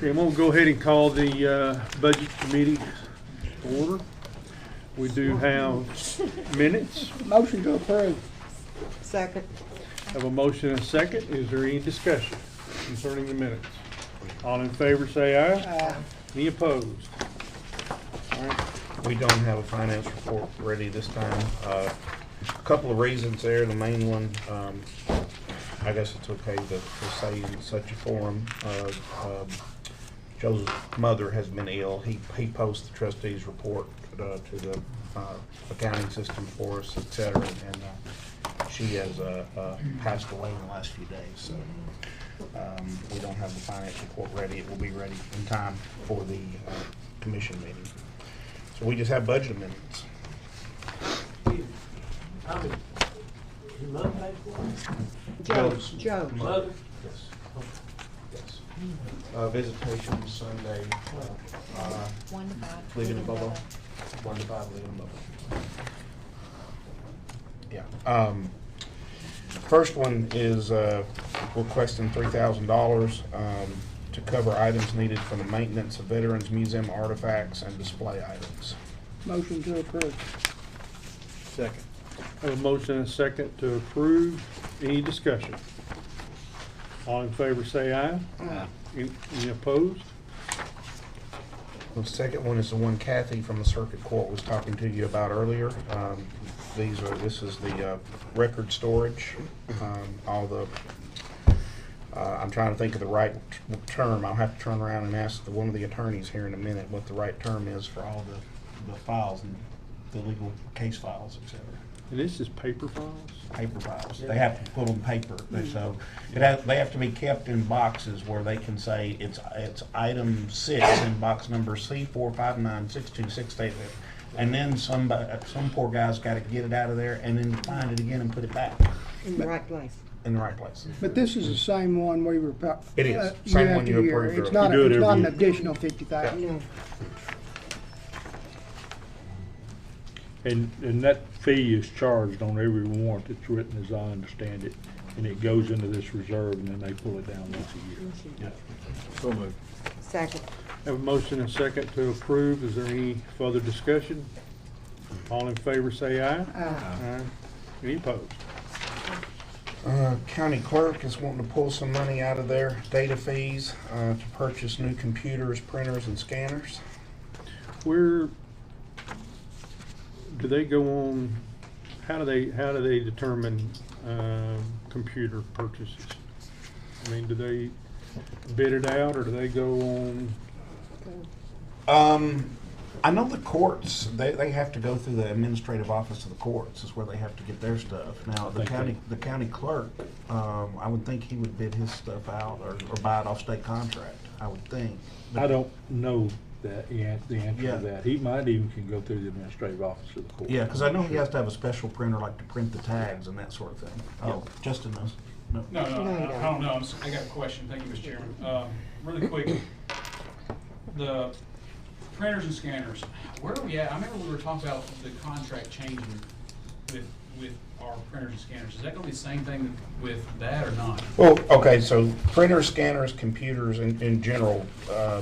Okay, I'm gonna go ahead and call the budget committee to order. We do have minutes. Motion to approve. Second. Have a motion and a second. Is there any discussion concerning the minutes? All in favor say aye. Aye. Any opposed? All right. We don't have a finance report ready this time. A couple of reasons there. The main one, I guess it's okay to say in such a forum, Joseph's mother has been ill. He posts the trustees' report to the accounting system for us, et cetera, and she has passed away in the last few days. So we don't have the finance report ready. It will be ready in time for the commission meeting. So we just have budget amendments. Your mother paid for it? Joe. Mother? Yes. Yes. Visitation Sunday, 1 to 5. leaving in Bubba. 1 to 5, leaving in Bubba. Yeah. First one is requesting $3,000 to cover items needed for the maintenance of Veterans Museum artifacts and display items. Motion to approve. Second. Have a motion and a second to approve. Any discussion? All in favor say aye. Aye. Any opposed? The second one is the one Kathy from the circuit court was talking to you about earlier. This is the record storage. All the I'm trying to think of the right term. I'll have to turn around and ask one of the attorneys here in a minute what the right term is for all the files and the legal case files, etc. And this is paper files? Paper files. They have to put on paper. So they have to be kept in boxes where they can say it's item 6 in box number C4596268, and then some poor guy's got to get it out of there and then find it again and put it back In the right place. in the right place. But this is the same one we were. It is. Same one you approved It's earlier. not, You do it it's not every an year. additional 50,000. No. And that fee is charged on every warrant that's written, as I understand it, and it goes into this reserve, and then they pull it down once a year. So moved. Second. Have a motion and a second to approve. Is there any further discussion? All in favor say aye. Aye. Any opposed? County clerk is wanting to pull some money out of their data fees to purchase new computers, printers, and scanners. Where do they go on, how do they determine computer purchases? I mean, do they bid it out or do they go on? I know the courts, they have to go through the administrative office of the courts is where they have to get their stuff. Now, the county clerk, I would think he would bid his stuff out or buy it off state contract, I would think. But I don't know that, the answer Yeah. to that. He might even can go through the administrative office of the court. yeah, because I know he has to have a special printer like to print the tags and that sort of thing. Oh, Justin knows. No. No, you I don't know. I got a question. Thank you, Mr. Chairman. Really quick, the printers and scanners, where are we at? I remember we were talking about the contract changing with our printers and scanners. Is that going to be the same thing with that or not? Well, okay, so printers, scanners, computers in general, I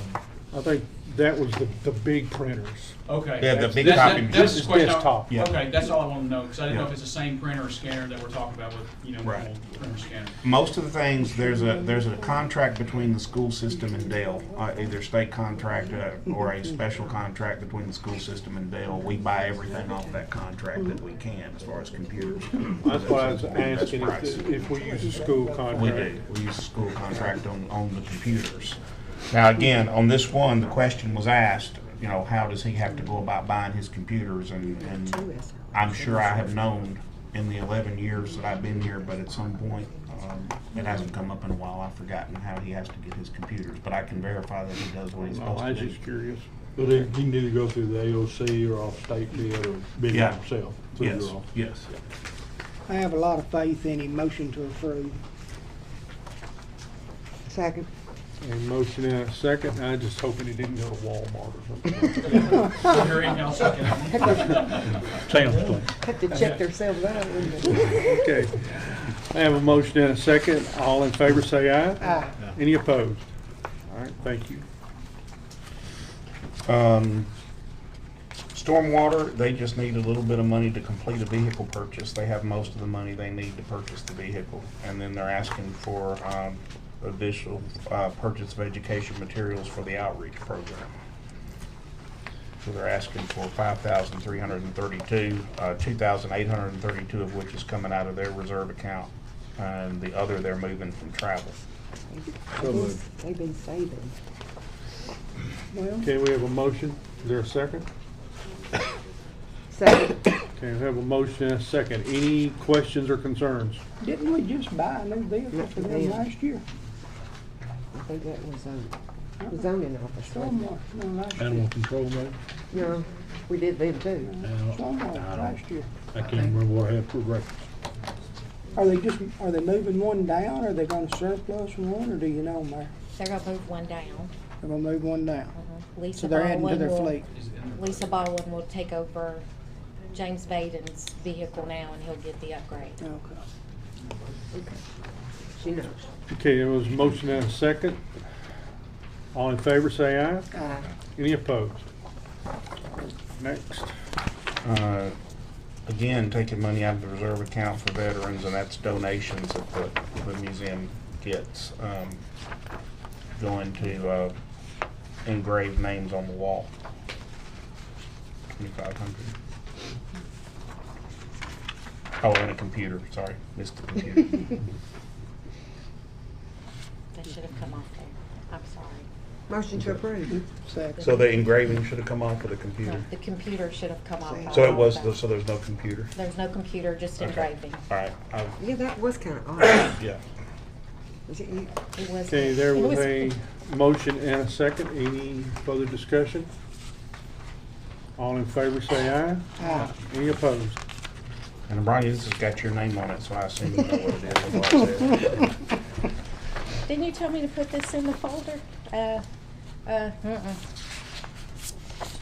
think that was the big printers. Okay. Yeah, the big That's- copy that- machine. That's This the is question. desktop. Yeah. Okay, that's all I want to know, because I didn't know Yeah. if it's the same printer or scanner that we're talking about with, Right. normal printer scanner. most of the things, there's a contract between the school system and Dell, either state contract or a special contract between the school system and Dell. We buy everything off that contract that we can as far as computers. That's what I was Best asking, price. if we use a school contract. We do. We use a school contract on the computers. Now, again, on this one, the question was asked, how does he have to go about buying his computers? And I'm sure I have known in the 11 years that I've been here, but at some point, it hasn't come up in a while. I've forgotten how he has to get his computers, but I can verify that he does what he's Oh, supposed I was to do. just curious. But he can either go through the AOC or off state bid or bid it Yeah. himself. through Yes, your office. yes. I have a lot of faith in him. Motion to approve. Second. And motion and a second. I just hoping he didn't go to Walmart or something. Your email second. Sounds like. Have to check themselves out, wouldn't they? Okay. I have a motion and a second. All in favor say aye. Aye. Any opposed? All right, thank you. Stormwater, they just need a little bit of money to complete a vehicle purchase. They have most of the money they need to purchase the vehicle. And then they're asking for additional purchase of education materials for the outreach program. So they're asking for $5,332, $2,832 of which is coming out of their reserve account. And the other they're moving from travel. They've been saving. Well, Okay, we have a motion. Is there a second? Second. Okay, we have a motion and a second. Any questions or concerns? didn't we just buy a new vehicle for them last year? I think that was the zoning office. wasn't it? Stormwater, no, last Animal year. control, maybe? No, we did them too. Stormwater, last year. I can't remember what I had for breakfast. Are they moving one down, or are they gonna surplus one, or do you know, Mayor? They're gonna move one down. They're gonna move one down. So Lisa they're adding to Baldwin their will, fleet. Lisa Baldwin will take over James Baden's vehicle now and he'll get the upgrade. Okay. She knows. Okay, there was a motion and a second. All in favor, say aye. Aye. Any opposed? Next. Again, taking money out of the reserve account for veterans, and that's donations that the museum gets, going to engrave names on the wall. 2,500. Oh, and a computer, sorry, missed the computer. They should have come off there. I'm sorry. Motion to approve. Second. So the engraving should have come off of the No, computer? the computer should have come off. So it was, also. so there's no computer? There's no computer, just Okay. engraving. All right, Yeah, that was kind of odd. yeah. Was it you? It was. Okay, there it was a motion and a second. Any further discussion? All in favor, say aye. Aye. Any opposed? And Brian, this has got your name on it, so I assume you know what it is. That's what I said. Didn't you tell me to put this in the folder?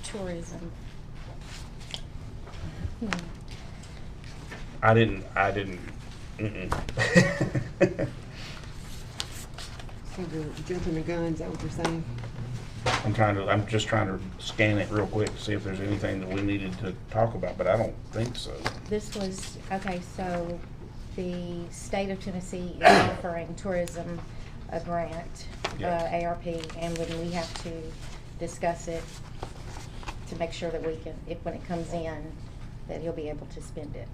Tourism. I didn't, mm-mm. So we're jumping the gun, is that what you're saying? I'm just trying to scan it real quick to see if there's anything that we needed to talk about, but I don't think so. This was, okay, so the state of Tennessee is offering tourism a grant, Yes. ARP, and when we have to discuss it to make sure that we can, when it comes in, that he'll be able to spend it.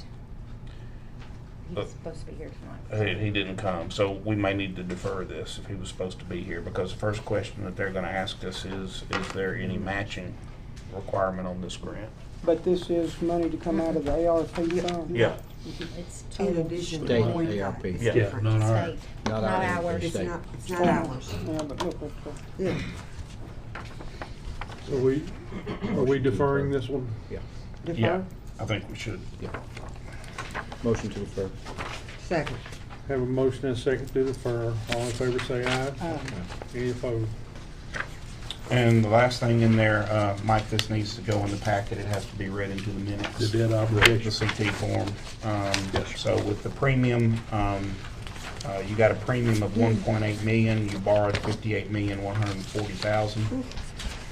He's supposed to be here tonight. He didn't come, so we may need to defer this if he was supposed to be here, because the first question that they're gonna ask us is there any matching requirement on this grant? But this is money to come out of the ARP fund? Yeah. It's In total addition to State what we ARP. got. Yeah. Not our, state, Not not ours, ours. It's State. not, it's not ours. Yeah, but look, Yeah. So are we deferring this one? Yeah. Yeah, Defer? I think we should. Yeah. Motion to defer. Second. Have a motion and a second to defer. All in favor, say aye. Aye. Any opposed? And the last thing in there, Mike, this needs to go in the packet, it has to be read into the minutes. the debt The obligation. CT form. Yes, sir. So with the premium, you got a premium of 1.8 million, you borrowed 58,140,000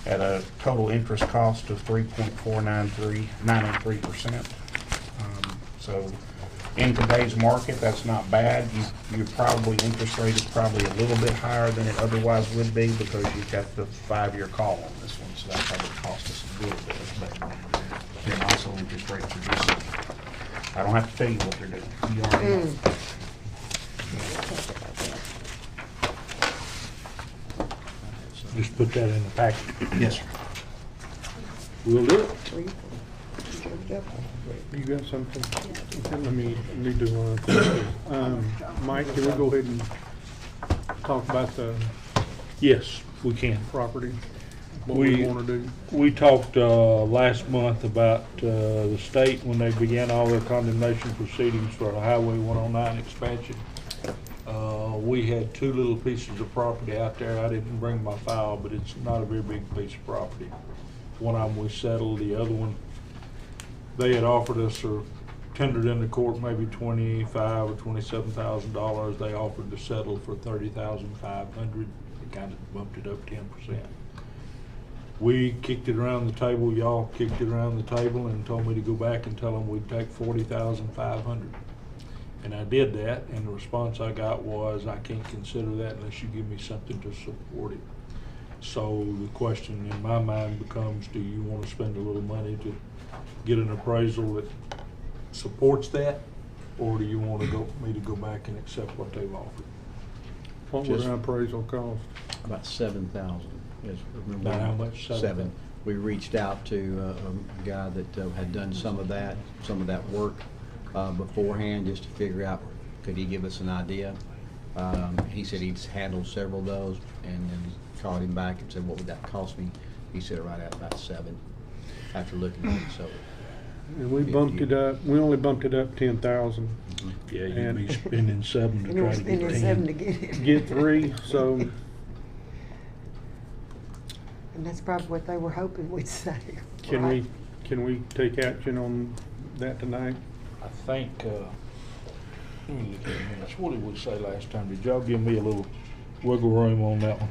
at a total interest cost of 3.983%. So in today's market, that's not bad. Your probably interest rate is probably a little bit higher than it otherwise would be because you've got the 5-year call on this one, so that probably cost us a little bit. But then also interest rates are just, I don't have to tell you what they're doing. You already know. Just put that in the packet. Yes, sir. We'll do it. You got something? Okay, let me do one. Mike, can we go ahead and talk about the Yes, we can. property? What we We- want to do? We talked last month about the state when they began all their condemnation proceedings for the Highway 109 expansion. We had 2 little pieces of property out there. I didn't bring my file, but it's not a very big piece of property. One of them we settled, the other one, they had offered us or tendered in the court maybe $25,000 or $27,000. They offered to settle for $30,500. It kind of bumped it up 10%. We kicked it around the table, y'all kicked it around the table and told me to go back and tell them we'd take 40,500. And I did that, and the response I got was, I can't consider that unless you give me something to support it. So the question in my mind becomes, do you want to spend a little money to get an appraisal that supports that? Or do you want me to go back and accept what they've offered? What would Just- an appraisal cost? About 7,000. About how much? 7. We reached out to a guy that had done some of that work beforehand, just to figure out, could he give us an idea? He said he's handled several of those, and then called him back and said, what would that cost me? He said right at about 7 after looking at it, so. And we bumped it up, we only bumped it up 10,000. Yeah, you'd And- be spending 7 to And try we're to get spending 10. 7 to get it. Get 3, so And that's probably what they were hoping we'd say. can we take action on that tonight? I think, let me look at the minutes. What did we say last time? Did y'all give me a little wiggle room on that one?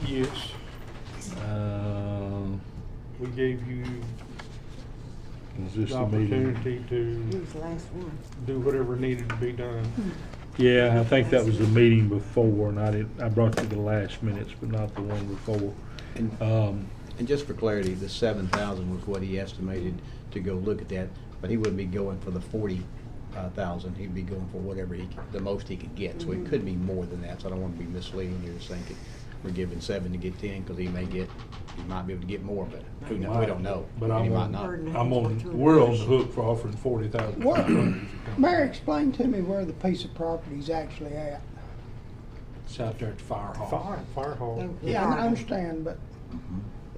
Yes, Uh, we gave you Was this the the meeting? opportunity It to was the last one. do whatever needed to be done. Yeah, I think that was the meeting before, and I brought you the last minutes, but not the one before. And and just for clarity, the 7,000 was what he estimated to go look at that, but he wouldn't be going for the 40,000. He'd be going for whatever the most he could get. So it could be more than that. So I don't want to be misleading you, just thinking we're giving 7 to get 10, because he might be able to get more, but who knows? We don't know. But He I'm might not. we're on the hook for offering 40,000. What, Mayor, explain to me where the piece of property's actually at. It's out there at the fire hall. Fire hall. Yeah, I understand, but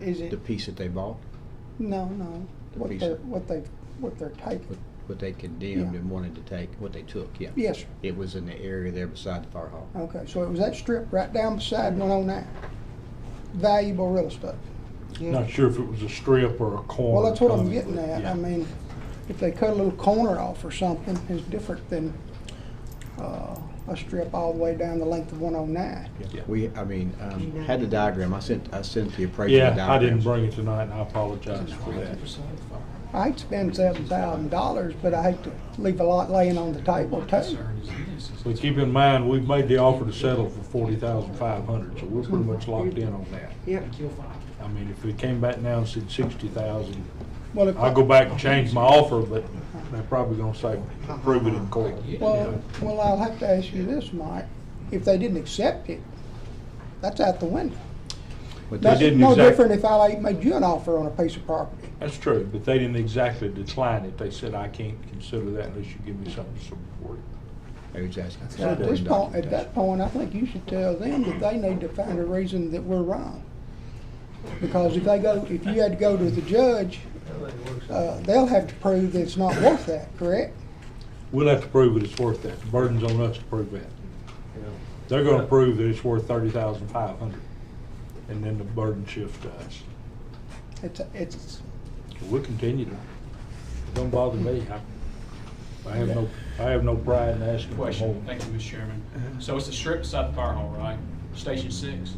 is The it, piece that they bought, no, The what piece they're, of- what they're taking. what they condemned Yeah. and wanted to take, what they took, yeah. Yes, sir. It was in the area there beside the fire hall. Okay, so it was that strip right down beside 109. Valuable real estate. Not sure if it was a strip or a corner. Well, that's what I'm Tommy, getting but at. yeah. I mean, if they cut a little corner off or something, it's different than a strip all the way down the length of 109. Yeah. Had the diagram, I sent the appraisal diagrams. Yeah, I didn't bring it tonight, and I apologize for that. I hate to spend $7,000, but I hate to leave a lot laying on the table too. But keep in mind, we've made the offer to settle for 40,500, so we're pretty much locked in on that. Yep. I mean, if it came back now and said 60,000, Well, if- I'll go back and change my offer, but they're probably gonna say, prove it in court. Well, I'll have to ask you this, Mike. If they didn't accept it, that's out the window. But They That's didn't no exact- different if I made you an offer on a piece of property. That's true, but they didn't exactly decline it. They said, I can't consider that unless you give me something to support it. Maybe he's asking. So at this point, at that point, I think you should tell them that they need to find a reason that we're wrong. Because if you had to go to the judge, they'll have to prove that it's not worth that, correct? We'll have to prove that it's worth that. The burden's on us to prove that. They're gonna prove that it's worth 30,500, and then the burden shifts to us. It's, So we'll continue to, it don't bother me. I have no pride in asking for more. Question, thank you, Mr. Chairman. So it's the strip beside the fire hall, right? Station 6?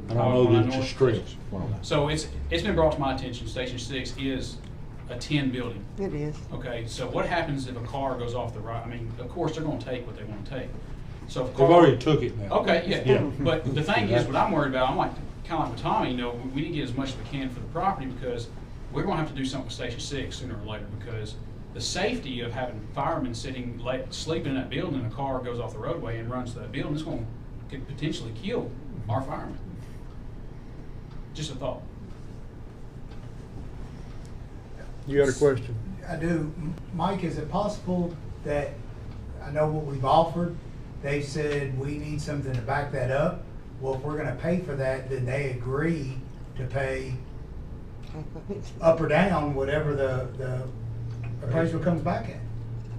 I don't know that it's a strip. So it's been brought to my attention, Station 6 is a 10 building. It is. Okay, so what happens if a car goes off the right? I mean, of course, they're gonna take what they wanna take. So if a They've car. already took it now. Okay, yeah, Yeah. but the thing is, what I'm worried about, I'm like, kinda like with Tommy, we need to get as much as we can for the property, because we're gonna have to do something with Station 6 sooner or later, because the safety of having firemen sleeping in that building, and a car goes off the roadway and runs to that building, it's gonna could potentially kill our firemen. Just a thought. You got a question? I do. Mike, is it possible that, I know what we've offered, they said we need something to back that up. Well, if we're gonna pay for that, then they agree to pay up or down, whatever the appraisal comes back at.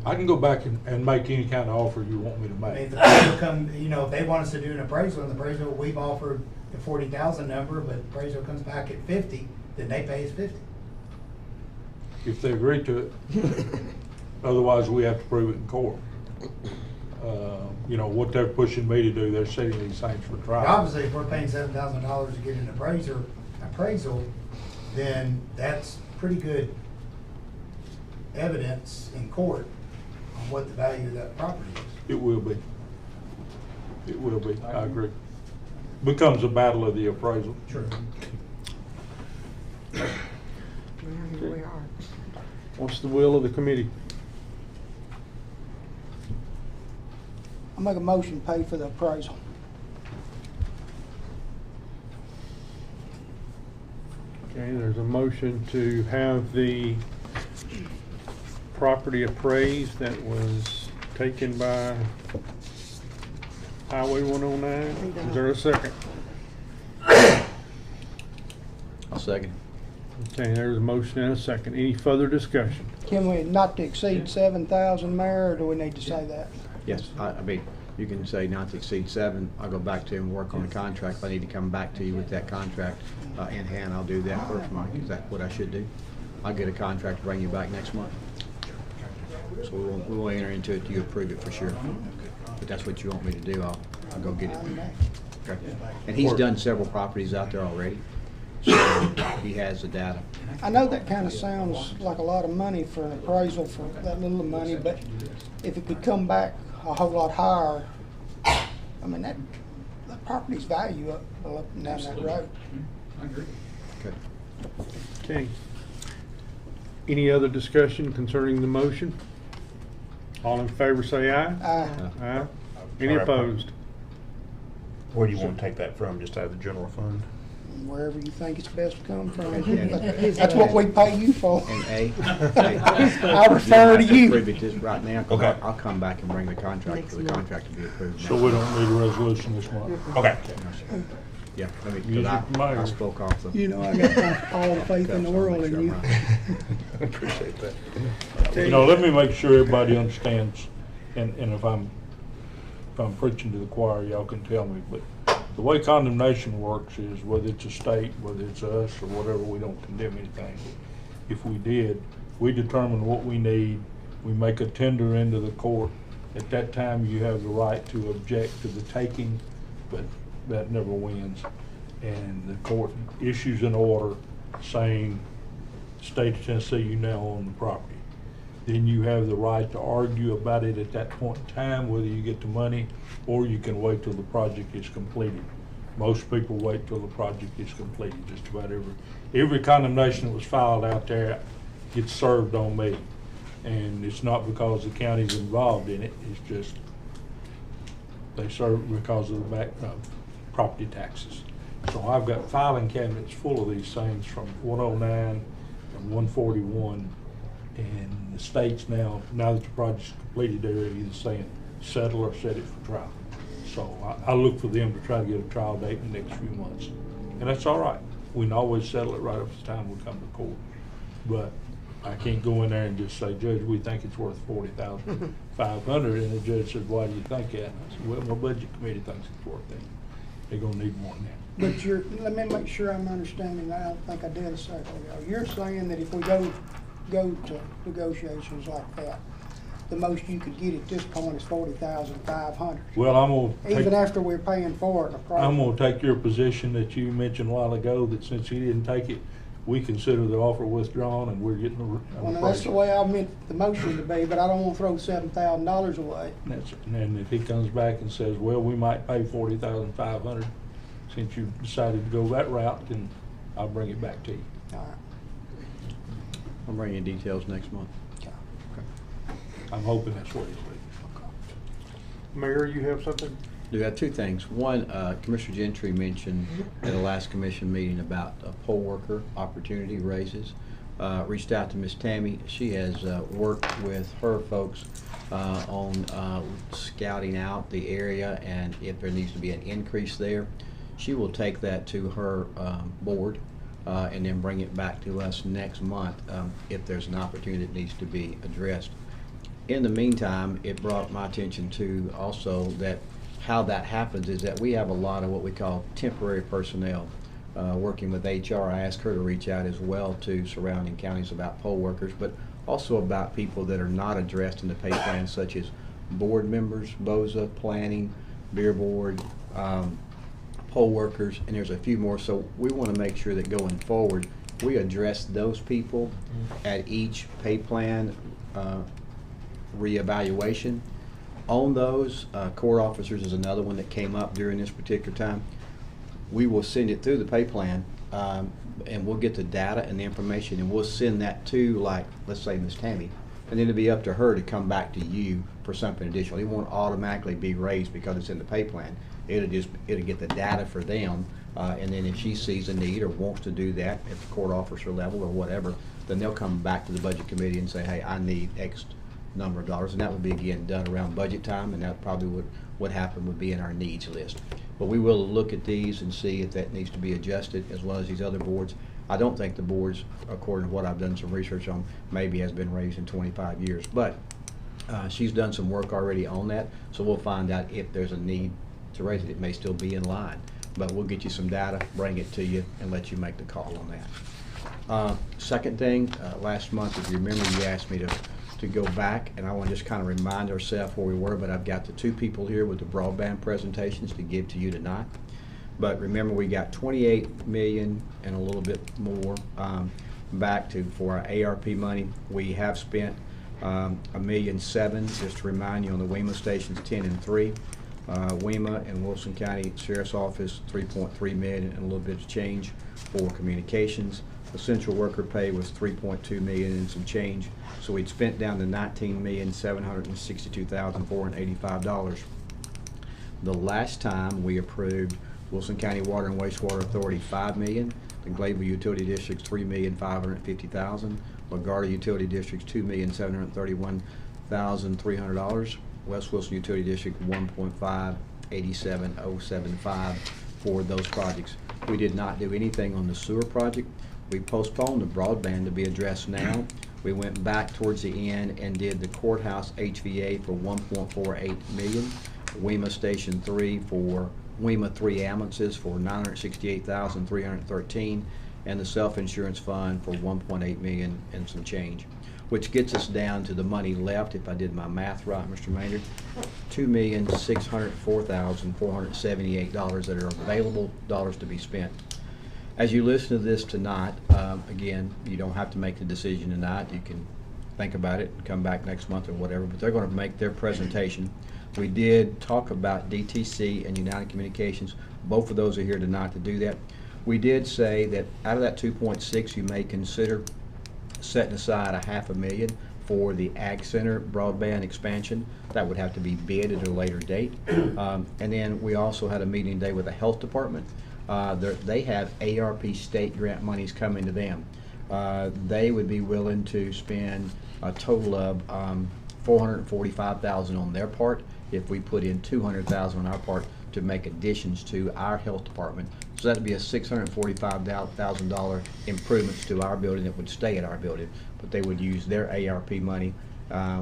I can go back and make any kind of offer you want me to I mean, make. if the appraisal come, if they want us to do an appraisal, and the appraisal, we've offered the 40,000 number, but appraisal comes back at 50, then they pay us 50. If they agree to it. Otherwise, we have to prove it in court. you know, what they're pushing me to do, they're setting these things for trial. Obviously, if we're paying $7,000 to get an appraisal, then that's pretty good evidence in court on what the value of that property is. It will be. It will be, I agree. Becomes a battle of the appraisal. True. Well, here we are. What's the will of the committee? I make a motion to pay for the appraisal. Okay, there's a motion to have the property appraised that was taken by Highway 109. Is there a second? I'll second. Okay, there's a motion and a second. Any further discussion? Can we not to exceed 7,000, Mayor, or do we need to say that? Yes, I mean, you can say not to exceed 7. I'll go back to and work on the contract. If I need to come back to you with that contract in hand, I'll do that first, Mike. Is that what I should do? I'll get a contract to bring you back next month. So we won't enter into it till you approve it for sure. But that's what you want me to do, I'll go get it. Okay. And he's done several properties out there already, so he has the data. I know that kind of sounds like a lot of money for an appraisal for that little money, but if it could come back a whole lot higher, I mean, that property's value up and down that road. I agree. Okay. Okay. Any other discussion concerning the motion? All in favor say aye. Aye. Any opposed? Where do you want to take that from? Just out of the general fund? Wherever you think it's best to come from. And- That's what we pay you for. And A? I refer to you. Approve it just right now, 'cause Okay. I'll come back and bring the contract Next for the month. contract to be approved. So we don't need a resolution this month. Okay. Yeah, let me, Use 'cause your I mayor. spoke off the. You know, I got all the faith in the world in you. Appreciate that. You know, let me make sure everybody understands, and if I'm preaching to the choir, y'all can tell me, but the way condemnation works is whether it's a state, whether it's us or whatever, we don't condemn anything. If we did, we determine what we need, we make a tender into the court. At that time, you have the right to object to the taking, but that never wins. And the court issues an order saying, state of Tennessee, you now own the property. Then you have the right to argue about it at that point in time, whether you get the money or you can wait till the project is completed. Most people wait till the project is completed, just about every condemnation that was filed out there gets served on me. And it's not because the county's involved in it, it's just they serve because of the property taxes. So I've got filing cabinets full of these things from 109 and 141. And the states now that the project's completed, they're either saying settle or set it for trial. So I look for them to try to get a trial date in the next few months. And that's all right. We can always settle it right up to the time we come to court. But I can't go in there and just say, Judge, we think it's worth $40,500, and the judge says, why do you think that? And I said, well, my budget committee thinks it's worth that. They're gonna need more than that. But let me make sure I'm understanding that. I don't think I did a second ago. You're saying that if we go to negotiations like that, the most you could get at this point is $40,500. Well, I'm gonna Even after we're paying for it, I'm gonna take your position that you mentioned a while ago, that since he didn't take it, we consider the offer withdrawn and we're getting Well, a now, that's the way I meant the motion to be, but I don't want to throw $7,000 away. And if he comes back and says, well, we might pay $40,500, since you decided to go that route, then I'll bring it back to you. All right. I'll bring you details next month. I'm hoping that's what he's doing. Mayor, you have something? Do have two things. One, Commissioner Gentry mentioned at the last commission meeting about poll worker opportunity raises. Reached out to Miss Tammy. She has worked with her folks on scouting out the area, and if there needs to be an increase there, she will take that to her board and then bring it back to us next month if there's an opportunity that needs to be addressed. In the meantime, it brought my attention to also that how that happens is that we have a lot of what we call temporary personnel working with HR. I asked her to reach out as well to surrounding counties about poll workers, but also about people that are not addressed in the pay plan, such as board members, BOZA, planning, beer board, poll workers, and there's a few more. So we want to make sure that going forward, we address those people at each pay plan reevaluation. On those, court officers is another one that came up during this particular time. We will send it through the pay plan, and we'll get the data and the information, and we'll send that to, like, let's say Miss Tammy, and then it'll be up to her to come back to you for something additional. It won't automatically be raised because it's in the pay plan. It'll get the data for them, and then if she sees a need or wants to do that at the court officer level or whatever, then they'll come back to the budget committee and say, hey, I need X number of dollars, and that would be again done around budget time, and that probably would happen would be in our needs list. But we will look at these and see if that needs to be adjusted, as well as these other boards. I don't think the boards, according to what I've done some research on, maybe has been raised in 25 years, but she's done some work already on that, so we'll find out if there's a need to raise it. It may still be in line, but we'll get you some data, bring it to you, and let you make the call on that. Second thing, last month, if you remember, you asked me to go back, and I want to just kind of remind ourselves where we were, but I've got the two people here with the broadband presentations to give to you tonight. But remember, we got 28 million and a little bit more back for our ARP money. We have spent $1.7 million, just to remind you, on the WEMA stations 10 and 3. WEMA and Wilson County Sheriff's Office 3.3 million and a little bit of change for communications. Essential worker pay was 3.2 million and some change, so we'd spent down to $19,762,485. The last time we approved Wilson County Water and Wastewater Authority $5 million, the Gladeville Utility District's $3,550,000, LaGarda Utility District's $2,731,300, West Wilson Utility District 1.587075 for those projects. We did not do anything on the sewer project. We postponed the broadband to be addressed now. We went back towards the end and did the courthouse HVA for $1.48 million, WEMA Station 3 for WEMA 3 ambulances for $968,313, and the self-insurance fund for $1.8 million and some change, which gets us down to the money left, if I did my math right, Mr. Maynard, $2,604,478 that are available dollars to be spent. As you listen to this tonight, again, you don't have to make the decision tonight. You can think about it and come back next month or whatever, but they're going to make their presentation. We did talk about DTC and United Communications. Both of those are here tonight to do that. We did say that out of that 2.6, you may consider setting aside $500,000 for the Ag Center broadband expansion. That would have to be bid at a later date. And then we also had a meeting today with the health department. They have ARP state grant monies coming to them. They would be willing to spend a total of $445,000 on their part if we put in $200,000 on our part to make additions to our health department. So that'd be a $645,000 improvements to our building that would stay at our building, but they would use their ARP money,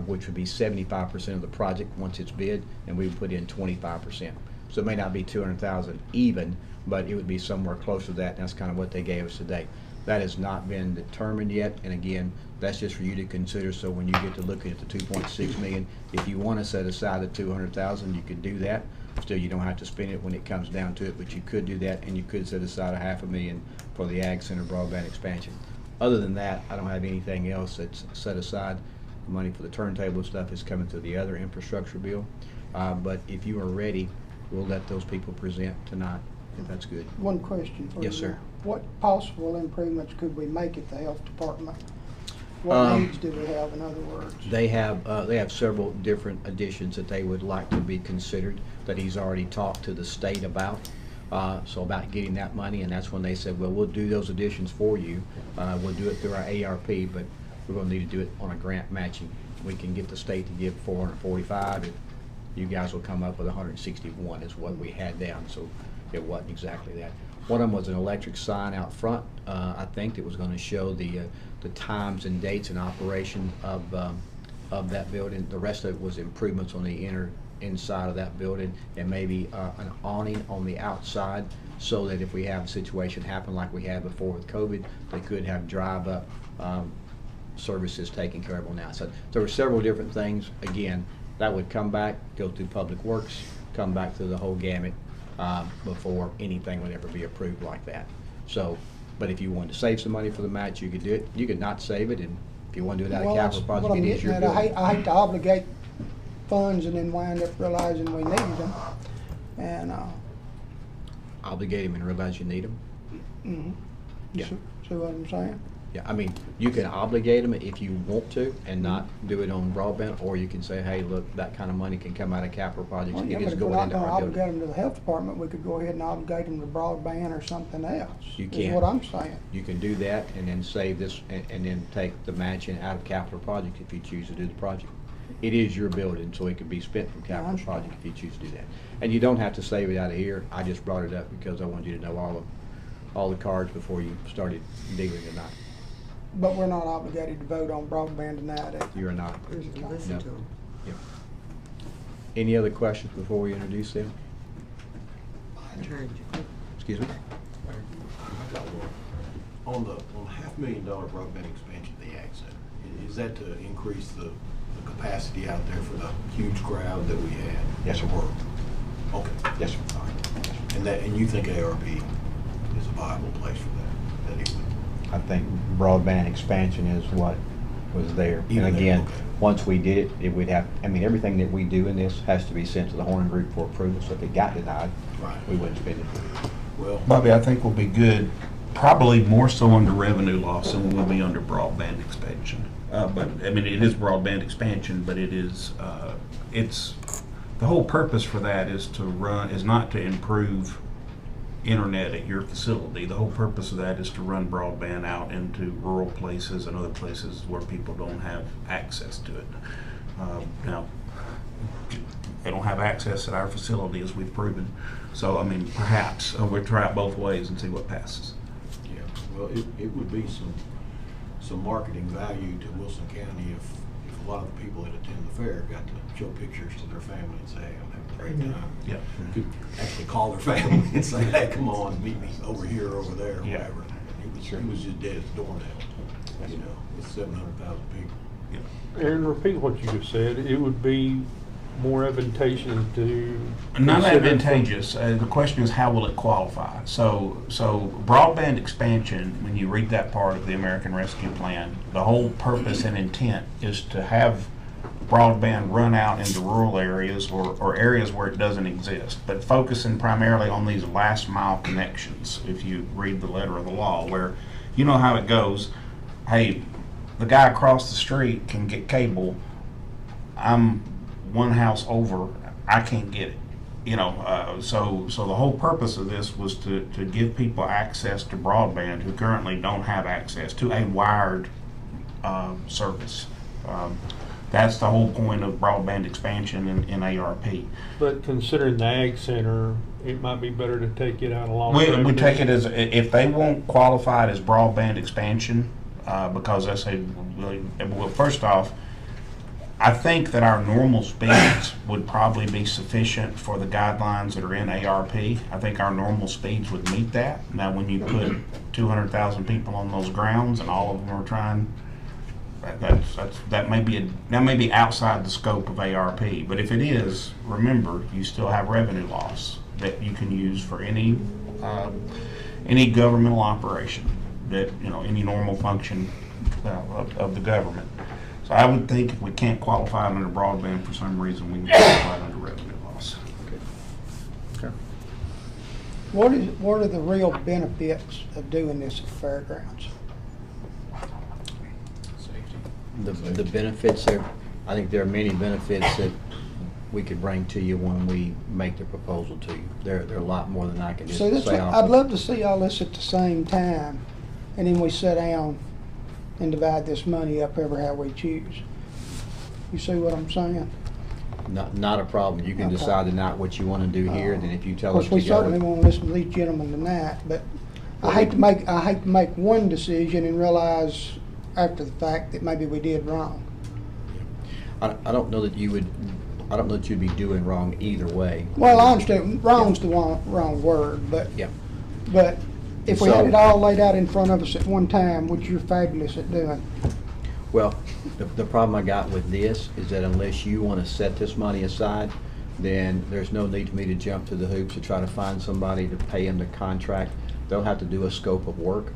which would be 75% of the project once it's bid, and we would put in 25%. So it may not be $200,000 even, but it would be somewhere close to that, and that's kind of what they gave us today. That has not been determined yet, and again, that's just for you to consider. So when you get to looking at the 2.6 million, if you want to set aside the 200,000, you could do that. Still, you don't have to spend it when it comes down to it, but you could do that, and you could set aside $500,000 for the Ag Center broadband expansion. Other than that, I don't have anything else that's set aside. The money for the turntable stuff is coming through the other infrastructure bill. But if you are ready, we'll let those people present tonight, if that's good. One question for you. Yes, sir. What possible improvements could we make at the health department? What needs do we have, in other words? They have several different additions that they would like to be considered that he's already talked to the state about. So about getting that money, and that's when they said, well, we'll do those additions for you. We'll do it through our ARP, but we're going to need to do it on a grant matching. We can get the state to give 445, and you guys will come up with 161 is what we had down, so it wasn't exactly that. One of them was an electric sign out front. I think it was going to show the times and dates and operation of that building. The rest of it was improvements on the inside of that building, and maybe an awning on the outside, so that if we have a situation happen like we had before with COVID, they could have drive-up services taken care of on the outside. There were several different things. Again, That would come back, go through Public Works, come back through the whole gamut, before anything would ever be approved like that. So, but if you wanted to save some money for the match, you could do it. You could not save it, and if you want to do it out of Well, that's capital project, what I'm it is getting your at. building. I hate to obligate funds and then wind up realizing we needed them. And, Obligate them and realize you need them. mhm. Yeah. See what I'm saying? Yeah, I mean, you can obligate them if you want to and not do it on broadband, or you can say, hey, look, that kind of money can come out of capital projects. Well, yeah, It but is if we're going not into gonna our building. obligate them to the health department, we could go ahead and obligate them to broadband or something else. You Is can. what I'm saying. You can do that and then save this, and then take the matching out of capital projects if you choose to do the project. It is your building, so it could be spent from capital understand. project if you choose to do that. And you don't have to save it out of here. I just brought it up because I wanted you to know all the cards before you started digging tonight. But we're not obligated to vote on broadband tonight. You're not. Listen No. to them. Yep. Any other questions before we introduce them? Excuse me? On the $500,000 broadband expansion of the Ag Center, is that to increase the capacity out there for the huge crowd that we had? Yes, sir. Or- Okay. Yes, sir. All right. And you think ARP is a viable place for that? That it would- I think broadband expansion is what was there. And Even there, again, okay. once we did it, it would have, I mean, everything that we do in this has to be sent to the Horn Group for approval, so if it got denied, Right. we wouldn't spend it. Well, Bobby, I think will be good, probably more so under revenue loss than will be under broadband expansion. But, I mean, it is broadband expansion, but it is, it's, the whole purpose for that is not to improve internet at your facility. The whole purpose of that is to run broadband out into rural places and other places where people don't have access to it. Now, they don't have access at our facility, as we've proven. So, I mean, perhaps, we'll try it both ways and see what passes. yeah, well, it would be some marketing value to Wilson County if a lot of the people that attend the fair got to show pictures to their family and say, hey, I'm having a great time. Yeah. Could actually call their family and say, hey, come on, meet me over here or over there, or Yeah. whatever. It was just dead as a doornail, you know, with 700,000 people. Aaron, repeat what you just said. It would be more advantageous to. Not consider- advantageous. The question is, how will it qualify? So broadband expansion, when you read that part of the American Rescue Plan, the whole purpose and intent is to have broadband run out into rural areas or areas where it doesn't exist, but focusing primarily on these last mile connections. If you read the letter of the law, where you know how it goes, hey, the guy across the street can get cable, I'm one house over, I can't get it. You know, so the whole purpose of this was to give people access to broadband who currently don't have access to a wired service. That's the whole point of broadband expansion in ARP. But considering the Ag Center, it might be better to take it out along. We take it as, if they won't qualify it as broadband expansion, because I say, well, first off, I think that our normal speeds would probably be sufficient for the guidelines that are in ARP. I think our normal speeds would meet that. Now, when you put 200,000 people on those grounds and all of them are trying, that may be outside the scope of ARP. But if it is, remember, you still have revenue loss that you can use for any governmental operation, that, you know, any normal function of the government. So I would think if we can't qualify it under broadband for some reason, we can qualify it under revenue loss. Okay. What are the real benefits of doing this at the fairgrounds? The benefits there, I think there are many benefits that we could bring to you when we make the proposal to you. There are a lot more than I can just So that's say what, off I'd of- love to see all this at the same time, and then we sit down and divide this money up ever how we choose. You see what I'm saying? Not a problem. You can Okay. decide tonight what you want to do here, and then if you Of tell us course, we to go. certainly won't listen to these gentlemen tonight, but I hate to make one decision and realize after the fact that maybe we did wrong. I don't know that you would, I don't know that you'd be doing wrong either way. Well, I understand, wrong's the wrong word, but Yeah. if we had So- it all laid out in front of us at one time, which you're fabulous at doing, Well, the problem I got with this is that unless you want to set this money aside, then there's no need for me to jump through the hoops to try to find somebody to pay them the contract. They'll have to do a scope of work.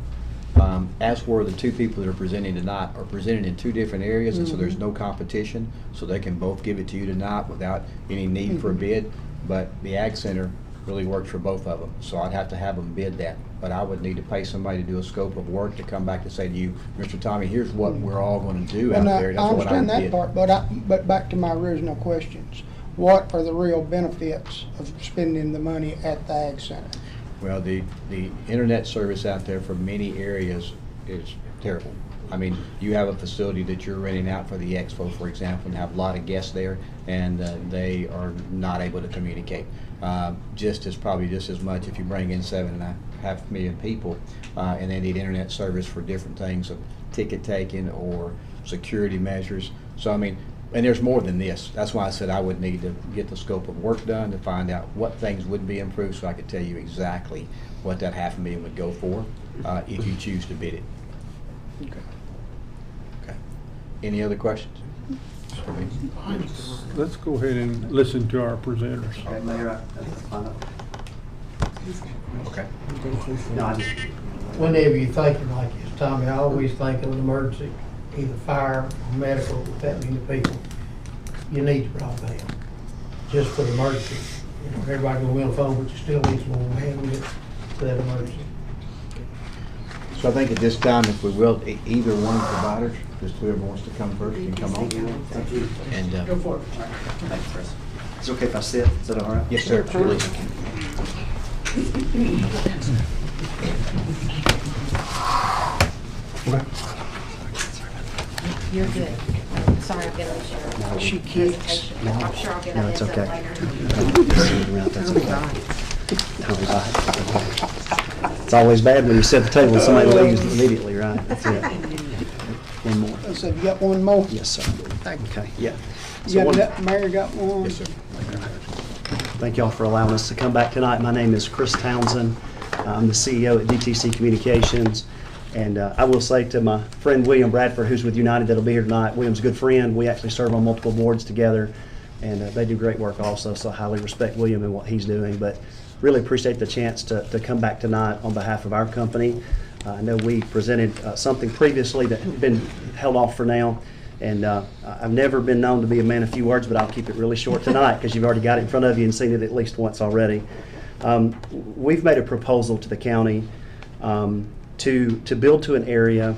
As for the two people that are presenting tonight, are presented in two different areas, and so there's no competition, so they can both give it to you tonight without any need for a bid. But the Ag Center really works for both of them, so I'd have to have them bid that. But I would need to pay somebody to do a scope of work to come back to say to you, Mr. Tommy, here's what we're all going to do out And there. I That's what I understand would that bid. part, but back to my original questions. What are the real benefits of spending the money at the Ag Center? Well, the internet service out there for many areas is terrible. I mean, you have a facility that you're renting out for the expo, for example, and have a lot of guests there, and they are not able to communicate. Probably just as much if you bring in 7.5 million people, and they need internet service for different things of ticket taking or security measures. So I mean, and there's more than this. That's why I said I would need to get the scope of work done to find out what things would be improved, so I could tell you exactly what that $500,000 would go for if you choose to bid it. Okay. Any other questions? Let's go ahead and listen to our presenters. Okay, Mayor, that's fine. Okay. No, I just, Whenever you're thinking like this, Tommy, I always think of an emergency, either fire or medical with that many people. You need broadband, just for the emergency. You know, everybody will be on the phone, but you still need more bandwidth for that emergency. So I think at this time, if we will, either one provider, just whoever wants to come first can come on. And Go for it. thanks, Chris. Is it okay if I sit? Is that all right? yes, sir. Absolutely. You're good. Sorry, I've been on the show. She kicks. Presentation. I'm sure I'll get No, a it's heads up okay. later. Just sit around, that's okay. Tommy, bye. It's always bad when you set the table and somebody leaves immediately, right? That's it. One more. So you got one more? Yes, sir. Thank you. Okay, yeah. You So got one- that, Mayor got one? Yes, sir. Thank y'all for allowing us to come back tonight. My name is Chris Townsend. I'm the CEO at DTC Communications. And I will say to my friend William Bradford, who's with United, that'll be here tonight, William's a good friend. We actually serve on multiple boards together, and they do great work also, so I highly respect William and what he's doing. But really appreciate the chance to come back tonight on behalf of our company. I know we presented something previously that had been held off for now. And I've never been known to be a man of few words, but I'll keep it really short tonight because you've already got it in front of you and seen it at least once already. We've made a proposal to the county to build to an area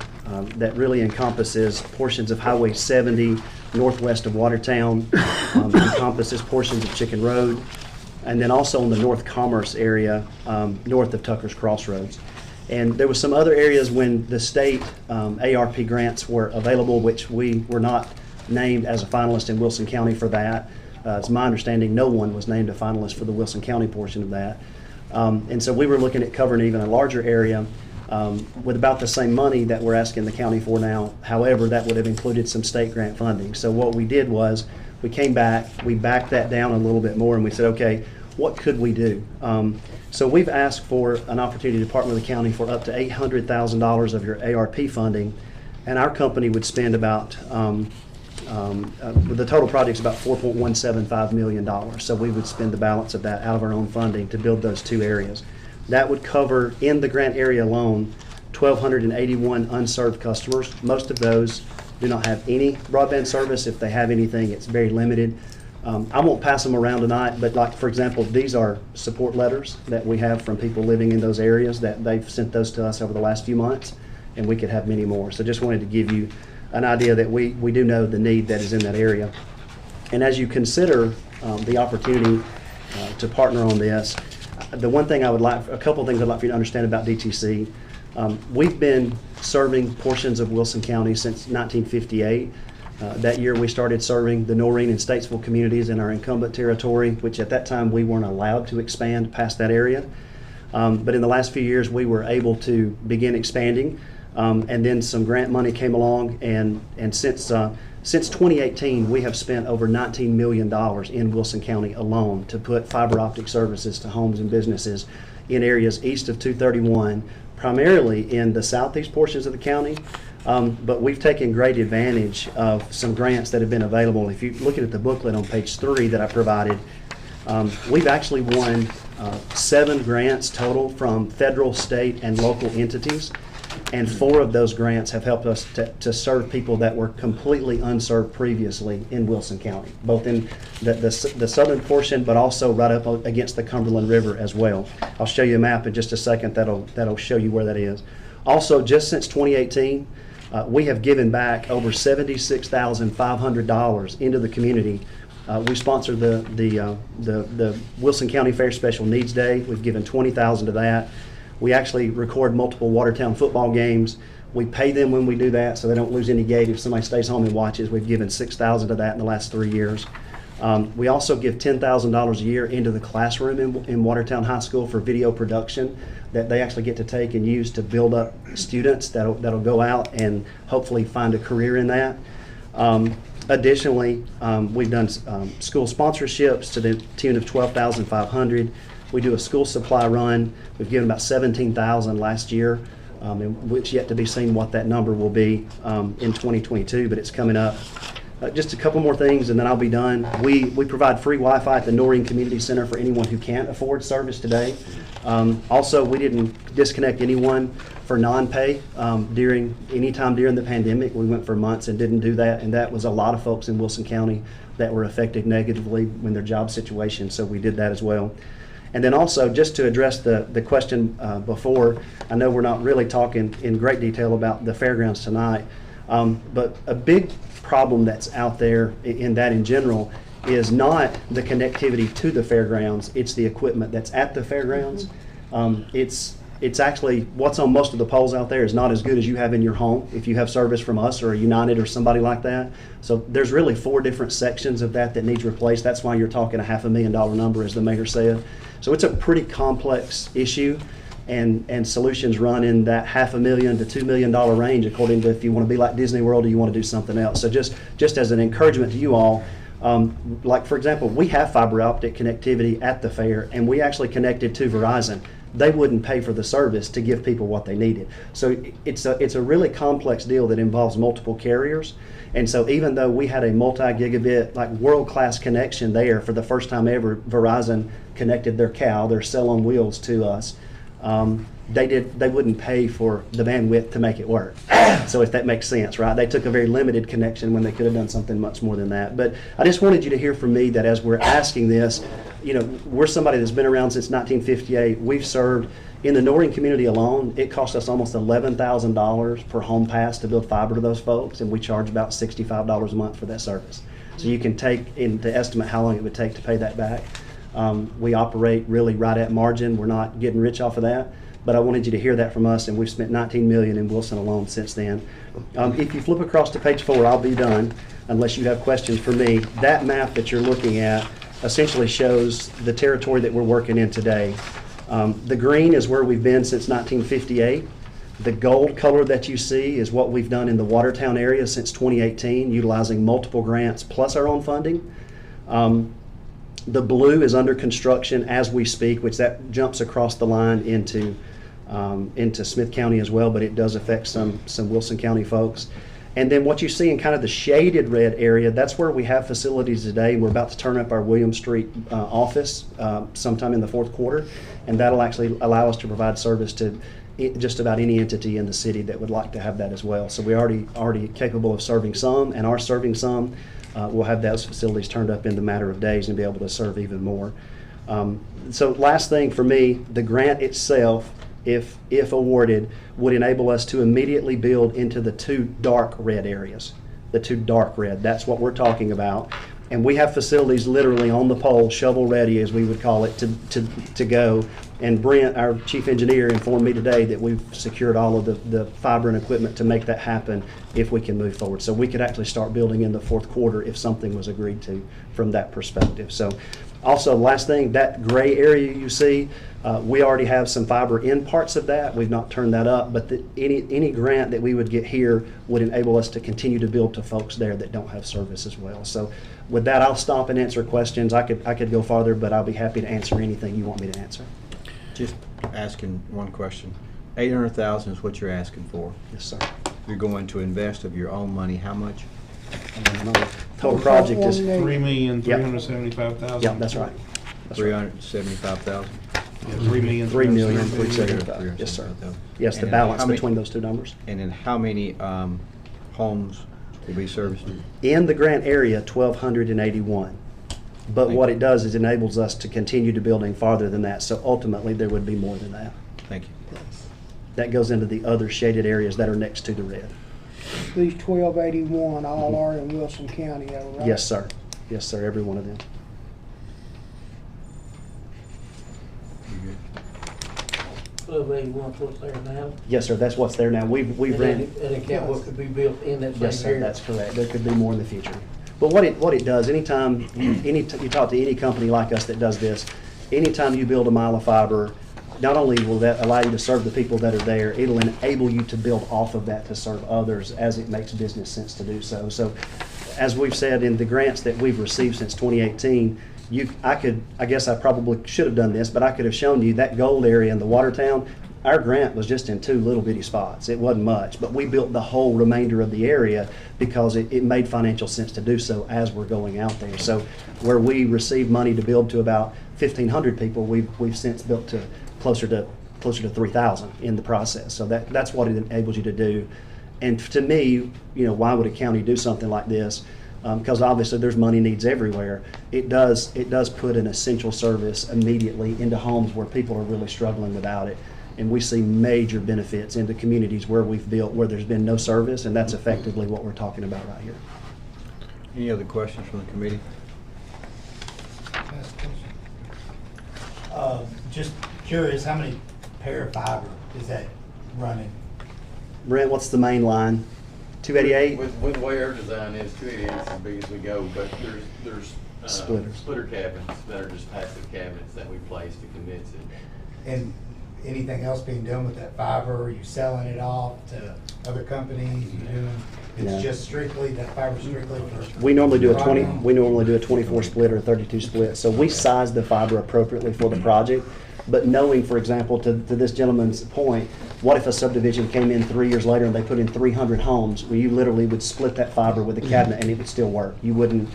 that really encompasses portions of Highway 70 northwest of Watertown, encompasses portions of Chicken Road, and then also in the North Commerce area north of Tucker's Crossroads. And there was some other areas when the state ARP grants were available, which we were not named as a finalist in Wilson County for that. It's my understanding no one was named a finalist for the Wilson County portion of that. And so we were looking at covering even a larger area with about the same money that we're asking the county for now. However, that would have included some state grant funding. So what we did was we came back, we backed that down a little bit more, and we said, okay, what could we do? So we've asked for an opportunity to partner with the county for up to $800,000 of your ARP funding, and our company would spend about, the total project's about $4.175 million. So we would spend the balance of that out of our own funding to build those two areas. That would cover, in the grant area alone, 1,281 unserved customers. Most of those do not have any broadband service. If they have anything, it's very limited. I won't pass them around tonight, but like, for example, these are support letters that we have from people living in those areas that they've sent those to us over the last few months, and we could have many more. So just wanted to give you an idea that we do know the need that is in that area. And as you consider the opportunity to partner on this, the one thing I would like, a couple of things I'd like for you to understand about DTC. We've been serving portions of Wilson County since 1958. That year we started serving the Noreen and Statesville communities in our incumbent territory, which at that time we weren't allowed to expand past that area. But in the last few years we were able to begin expanding, and then some grant money came along, and since 2018 we have spent over $19 million in Wilson County alone to put fiber optic services to homes and businesses in areas east of 231, primarily in the southeast portions of the county, But we've taken great advantage of some grants that have been available. If you're looking at the booklet on page 3 that I provided, we've actually won 7 grants total from federal, state, and local entities. And 4 of those grants have helped us to serve people that were completely unserved previously in Wilson County, both in the southern portion, but also right up against the Cumberland River as well. I'll show you a map in just a second that'll show you where that is. Also, just since 2018, we have given back over $76,500 into the community. We sponsor the Wilson County Fair Special Needs Day. We've given $20,000 to that. We actually record multiple Watertown football games. We pay them when we do that, so they don't lose any gate if somebody stays home and watches. We've given $6,000 to that in the last 3 years. We also give $10,000 a year into the classroom in Watertown High School for video production that they actually get to take and use to build up students that'll go out and hopefully find a career in that. Additionally, we've done school sponsorships to the tune of $12,500. We do a school supply run. We've given about $17,000 last year, and it's yet to be seen what that number will be in 2022, but it's coming up. Just a couple more things, and then I'll be done. We provide free Wi-Fi at the Noreen Community Center for anyone who can't afford service today. Also, we didn't disconnect anyone for non-pay any time during the pandemic. We went for months and didn't do that, and that was a lot of folks in Wilson County that were affected negatively in their job situation, so we did that as well. And then also, just to address the question before, I know we're not really talking in great detail about the fairgrounds tonight, but a big problem that's out there in general is not the connectivity to the fairgrounds, it's the equipment that's at the fairgrounds. It's actually, what's on most of the poles out there is not as good as you have in your home if you have service from us or United or somebody like that. So there's really 4 different sections of that needs replaced. That's why you're talking a $500,000 number, as the mayor said. So it's a pretty complex issue, and solutions run in that $500,000 to $2 million range, according to if you want to be like Disney World or you want to do something else. So just as an encouragement to you all, like for example, we have fiber optic connectivity at the fair, and we actually connected to Verizon. They wouldn't pay for the service to give people what they needed. So it's a really complex deal that involves multiple carriers. And so even though we had a multi-gigabit, like world-class connection there for the first time ever, Verizon connected their CAL, their cell on wheels, to us. They wouldn't pay for the bandwidth to make it work. So if that makes sense, right? They took a very limited connection when they could have done something much more than that. But I just wanted you to hear from me that as we're asking this, we're somebody that's been around since 1958. We've served in the Noreen community alone. It cost us almost $11,000 per home pass to build fiber to those folks, and we charge about $65 a month for that service. So you can take into estimate how long it would take to pay that back. We operate really right at margin. We're not getting rich off of that, but I wanted you to hear that from us, and we've spent $19 million in Wilson alone since then. If you flip across to page 4, I'll be done, unless you have questions for me. That map that you're looking at essentially shows the territory that we're working in today. The green is where we've been since 1958. The gold color that you see is what we've done in the Watertown area since 2018, utilizing multiple grants plus our own funding. The blue is under construction as we speak, which that jumps across the line into Smith County as well, but it does affect some Wilson County folks. And then what you see in kind of the shaded red area, that's where we have facilities today. We're about to turn up our William Street office sometime in the 4th quarter, and that'll actually allow us to provide service to just about any entity in the city that would like to have that as well. So we're already capable of serving some, and are serving some. We'll have those facilities turned up in the matter of days and be able to serve even more. So last thing for me, the grant itself, if awarded, would enable us to immediately build into the 2 dark red areas. The 2 dark red, that's what we're talking about. And we have facilities literally on the pole, shovel ready as we would call it, to go. And Brent, our chief engineer, informed me today that we've secured all of the fiber and equipment to make that happen if we can move forward. So we could actually start building in the 4th quarter if something was agreed to from that perspective. So also, last thing, that gray area you see, we already have some fiber in parts of that. We've not turned that up, but any grant that we would get here would enable us to continue to build to folks there that don't have service as well. So with that, I'll stop and answer questions. I could go farther, but I'll be happy to answer anything you want me to answer. Just asking one question. $800,000 is what you're asking for. Yes, sir. You're going to invest of your own money, how much? Total project is, $3,375,000. yeah, that's right. That's right. $375,000? $3,375,000. Yes, sir. Yes, the And balance how many- between those two numbers. And then how many homes will be serviced? In the grant area, 1,281. But what it does is enables us to continue to building farther than that, so ultimately there would be more than that. Thank you. That goes into the other shaded areas that are next to the red. These 1281 all are in Wilson County, though, right? Yes, sir. Yes, sir, every one of them. 1281's what's there now. Yes, sir, that's what's there now. We've And ran. it can't what could be built in that Yes, same sir, area. that's correct. There could be more in the future. But what it does, anytime you talk to any company like us that does this, anytime you build a mile of fiber, not only will that allow you to serve the people that are there, it'll enable you to build off of that to serve others as it makes business sense to do so. So, as we've said in the grants that we've received since 2018, I guess I probably should have done this, but I could have shown you that gold area in the Watertown. Our grant was just in 2 little bitty spots. It wasn't much, but we built the whole remainder of the area because it made financial sense to do so as we're going out there. So where we received money to build to about 1,500 people, we've since built to closer to 3,000 in the process. So that's what it enables you to do. And to me, why would a county do something like this? Because obviously there's money needs everywhere. It does put an essential service immediately into homes where people are really struggling without it. And we see major benefits into communities where we've built, where there's been no service, and that's effectively what we're talking about right here. Any other questions from the committee? Just curious, how many pair of fiber is that running? Brent, what's the main line? 288? With the way our design is, 288 is as big as we go, but there's Splitters. splitter cabinets that are just passive cabinets that we place to condense it. And anything else being done with that fiber? Are you selling it off to other companies? No. It's just strictly, that fiber strictly for? We normally do a broadband? 24 split or a 32 split. So we size the fiber appropriately for the project. But knowing, for example, to this gentleman's point, what if a subdivision came in 3 years later and they put in 300 homes? Well, you literally would split that fiber with a cabinet and it would still work. You wouldn't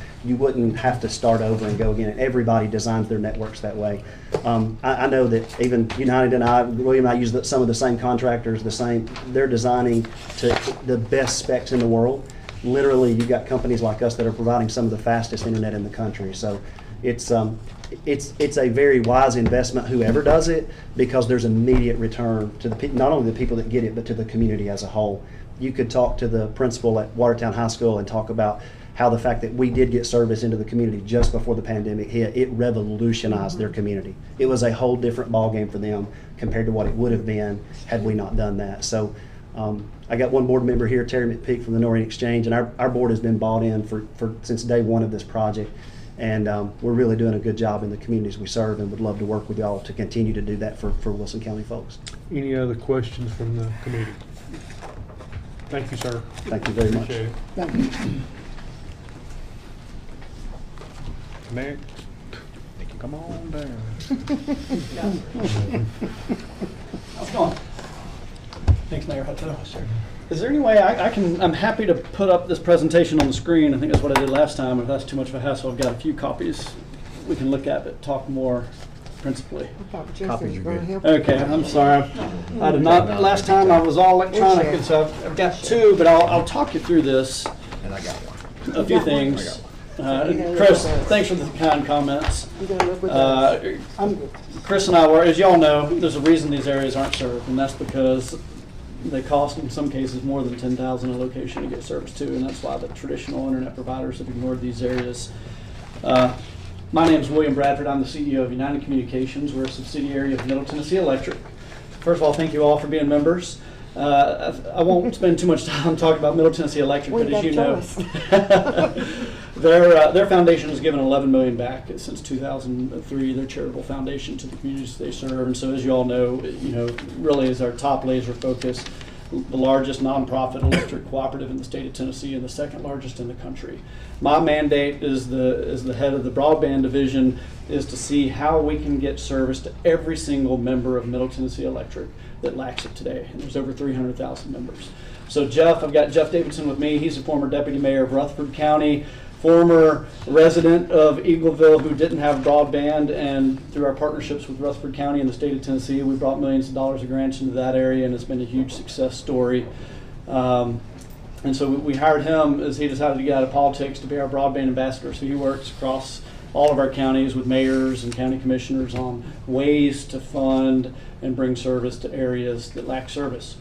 have to start over and go again. And everybody designs their networks that way. I know that even United and William and I use some of the same contractors. They're designing to the best specs in the world. Literally, you've got companies like us that are providing some of the fastest internet in the country. So it's a very wise investment, whoever does it, because there's immediate return to not only the people that get it, but to the community as a whole. You could talk to the principal at Watertown High School and talk about how the fact that we did get service into the community just before the pandemic hit, it revolutionized their community. It was a whole different ballgame for them compared to what it would have been had we not done that. So I got one board member here, Terry McPeak from the Noreen Exchange, and our board has been bought in since day one of this project. And we're really doing a good job in the communities we serve and would love to work with y'all to continue to do that for Wilson County folks. Any other questions from the committee? Thank you, sir. Thank you very much. Appreciate it. Thank you. Next. Come on down. How's it going? Thanks, Mayor Hutto. Is there any way I'm happy to put up this presentation on the screen. I think that's what I did last time. If that's too much of a hassle, I've got a few copies we can look at, but talk more principally. I thought Jesse was going to help. Okay, I'm sorry. I did not, last time I was all electronic, and so I've got 2, but I'll talk you through this. And I got one. A few things. Chris, thanks for the kind comments. Chris and I were, as y'all know, there's a reason these areas aren't served, and that's because they cost, in some cases, more than $10,000 a location to get service to, and that's why the traditional internet providers have ignored these areas. My name is William Bradford. I'm the CEO of United Communications. We're a subsidiary of Middle Tennessee Electric. First of all, thank you all for being members. I won't spend too much time talking about Middle Tennessee Electric, but as you know, their foundation has given $11 million back since 2003. Their charitable foundation to the communities they serve, and so as you all know, really is our top laser focus. The largest nonprofit electric cooperative in the state of Tennessee and the second largest in the country. My mandate as the head of the broadband division is to see how we can get service to every single member of Middle Tennessee Electric that lacks it today. And there's over 300,000 members. So I've got Jeff Davidson with me. He's a former deputy mayor of Rutherford County, former resident of Eagleville who didn't have broadband, and through our partnerships with Rutherford County and the state of Tennessee, we brought millions of dollars of grants into that area, and it's been a huge success story. And so we hired him as he decided to get out of politics to be our broadband ambassador. So he works across all of our counties with mayors and county commissioners on ways to fund and bring service to areas that lack service.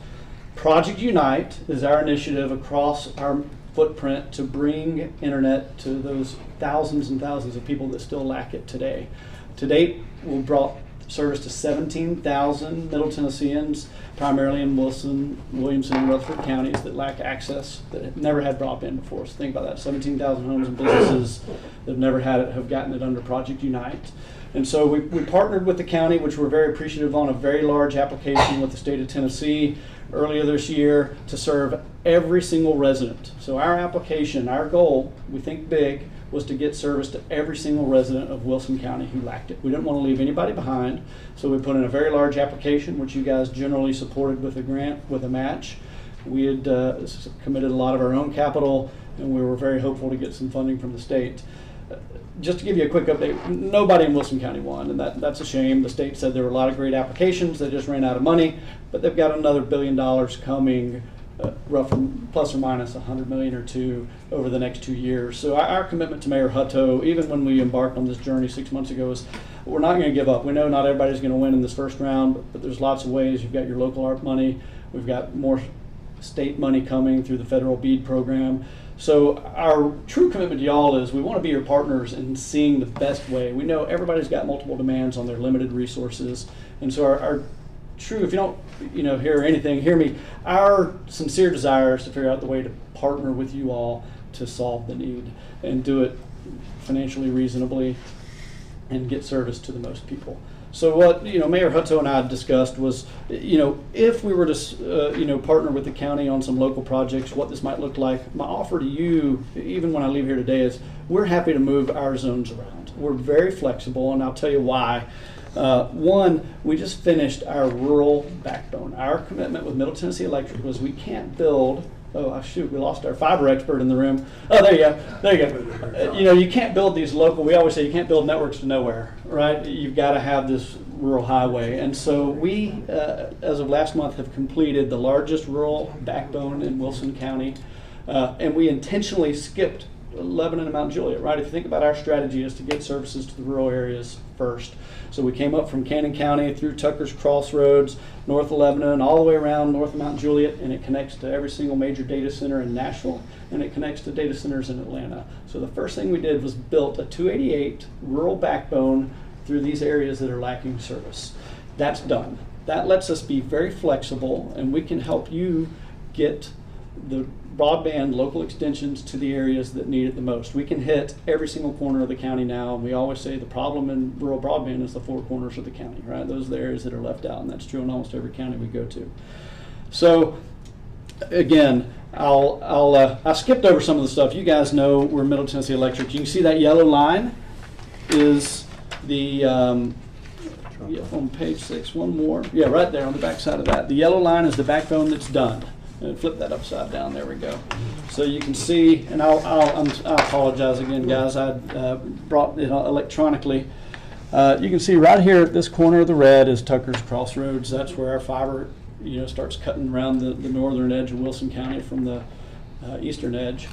Project Unite is our initiative across our footprint to bring internet to those thousands and thousands of people that still lack it today. To date, we've brought service to 17,000 Middle Tennesseans, primarily in Wilson, Williamson, and Rutherford counties that lack access, that have never had broadband before. So think about that, 17,000 homes and businesses that have never had it have gotten it under Project Unite. And so we partnered with the county, which we're very appreciative on, a very large application with the state of Tennessee earlier this year to serve every single resident. So our application, our goal, we think big, was to get service to every single resident of Wilson County who lacked it. We didn't want to leave anybody behind, so we put in a very large application, which you guys generally supported with a grant, with a match. We had committed a lot of our own capital, and we were very hopeful to get some funding from the state. Just to give you a quick update, nobody in Wilson County won, and that's a shame. The state said there were a lot of great applications, they just ran out of money, but they've got another $1 billion coming, roughly plus or minus $100 million or two over the next 2 years. So our commitment to Mayor Hutto, even when we embarked on this journey 6 months ago, is we're not going to give up. We know not everybody's going to win in this first round, but there's lots of ways. You've got your local art money, we've got more state money coming through the federal BEAD program. So our true commitment to y'all is we want to be your partners in seeing the best way. We know everybody's got multiple demands on their limited resources, and so our true, if you don't hear anything, hear me, our sincere desire is to figure out the way to partner with you all to solve the need and do it financially reasonably and get service to the most people. So what Mayor Hutto and I discussed was, if we were to partner with the county on some local projects, what this might look like. My offer to you, even when I leave here today, is we're happy to move our zones around. We're very flexible, and I'll tell you why. One, we just finished our rural backbone. Our commitment with Middle Tennessee Electric was we can't build. Oh shoot, we lost our fiber expert in the room. Oh, there you go. There you go. You can't build these local. We always say you can't build networks to nowhere, right? You've got to have this rural highway. And so we, as of last month, have completed the largest rural backbone in Wilson County, and we intentionally skipped Lebanon and Mount Juliet, right? If you think about our strategy is to get services to the rural areas first. So we came up from Cannon County through Tucker's Crossroads, north of Lebanon, all the way around north of Mount Juliet, and it connects to every single major data center in Nashville, and it connects to data centers in Atlanta. So the first thing we did was built a 288 rural backbone through these areas that are lacking service. That's done. That lets us be very flexible, and we can help you get the broadband local extensions to the areas that need it the most. We can hit every single corner of the county now, and we always say the problem in rural broadband is the four corners of the county, right? Those are the areas that are left out, and that's true in almost every county we go to. So again, I skipped over some of the stuff. You guys know we're Middle Tennessee Electric. You can see that yellow line is the on page 6, one more. Yeah, right there on the back side of that. The yellow line is the backbone that's done. Flip that upside down. There we go. So you can see, and I apologize again, guys. I brought it electronically. You can see right here at this corner of the red is Tucker's Crossroads. That's where our fiber, starts cutting around the northern edge of Wilson County from the eastern edge.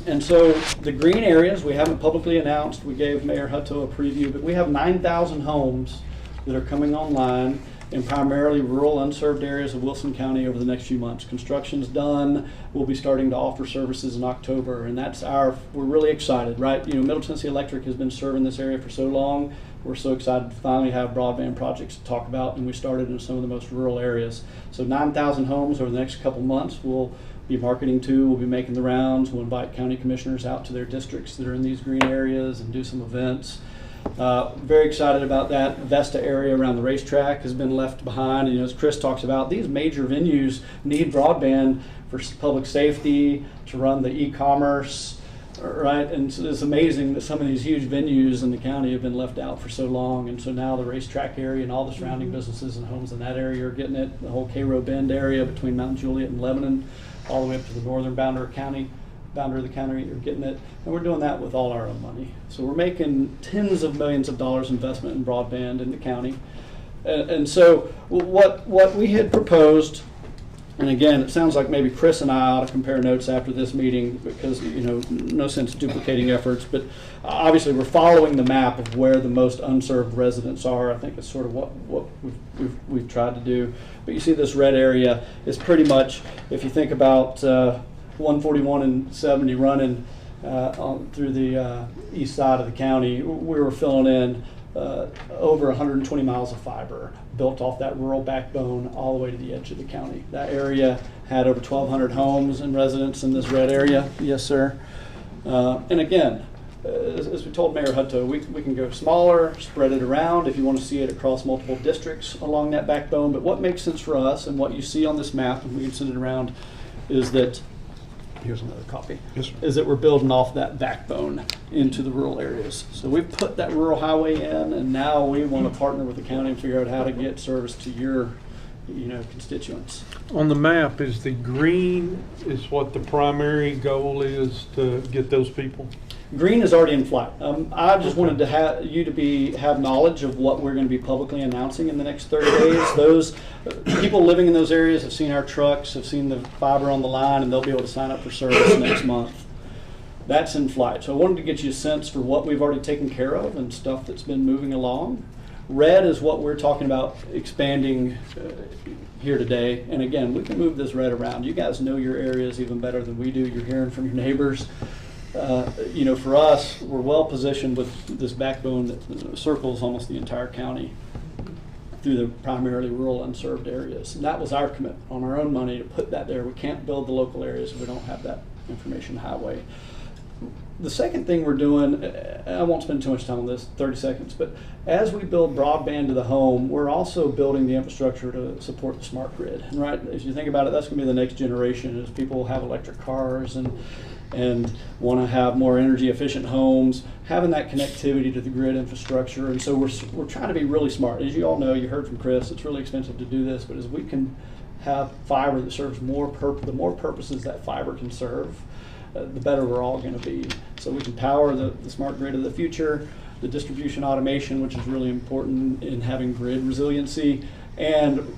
And so the green areas we haven't publicly announced. We gave Mayor Hutto a preview, but we have 9,000 homes that are coming online in primarily rural, unserved areas of Wilson County over the next few months. Construction's done. We'll be starting to offer services in October, and we're really excited, right? Middle Tennessee Electric has been serving this area for so long. We're so excited to finally have broadband projects to talk about, and we started in some of the most rural areas. So 9,000 homes over the next couple months we'll be marketing to. We'll be making the rounds. We'll invite county commissioners out to their districts that are in these green areas and do some events. Very excited about that. Vesta area around the racetrack has been left behind. As Chris talks about, these major venues need broadband for public safety, to run the e-commerce, right? And so it's amazing that some of these huge venues in the county have been left out for so long. And so now the racetrack area and all the surrounding businesses and homes in that area are getting it. The whole Cairo Bend area between Mount Juliet and Lebanon, all the way up to the northern boundary of the county, are getting it. And we're doing that with all our own money. So we're making tens of millions of dollars investment in broadband in the county. And so what we had proposed, and again, it sounds like maybe Chris and I ought to compare notes after this meeting because, no sense duplicating efforts, but obviously we're following the map of where the most unserved residents are. I think it's sort of what we've tried to do. But you see this red area is pretty much, if you think about 141 and 70 running through the east side of the county, we were filling in over 120 miles of fiber built off that rural backbone all the way to the edge of the county. That area had over 1,200 homes and residents in this red area. Yes, sir. And again, as we told Mayor Hutto, we can go smaller, spread it around if you want to see it across multiple districts along that backbone. But what makes sense for us and what you see on this map, and we can send it around, is that here's another copy, is that we're building off that backbone into the rural areas. So we've put that rural highway in, and now we want to partner with the county and figure out how to get service to your constituents. On the map, is the green is what the primary goal is to get those people? Green is already in flight. I just wanted to have you to have knowledge of what we're going to be publicly announcing in the next 30 days. Those people living in those areas have seen our trucks, have seen the fiber on the line, and they'll be able to sign up for service next month. That's in flight. So I wanted to get you a sense for what we've already taken care of and stuff that's been moving along. Red is what we're talking about expanding here today. And again, we can move this red around. You guys know your areas even better than we do. You're hearing from your neighbors. For us, we're well positioned with this backbone that circles almost the entire county through the primarily rural unserved areas. And that was our commitment on our own money to put that there. We can't build the local areas if we don't have that information highway. The second thing we're doing, I won't spend too much time on this, 30 seconds, but as we build broadband to the home, we're also building the infrastructure to support the smart grid. And right, as you think about it, that's going to be the next generation as people have electric cars and want to have more energy efficient homes, having that connectivity to the grid infrastructure. And so we're trying to be really smart. As you all know, you heard from Chris, it's really expensive to do this, but as we can have fiber that serves the more purposes that fiber can serve, the better we're all going to be. So we can power the smart grid of the future, the distribution automation, which is really important in having grid resiliency, and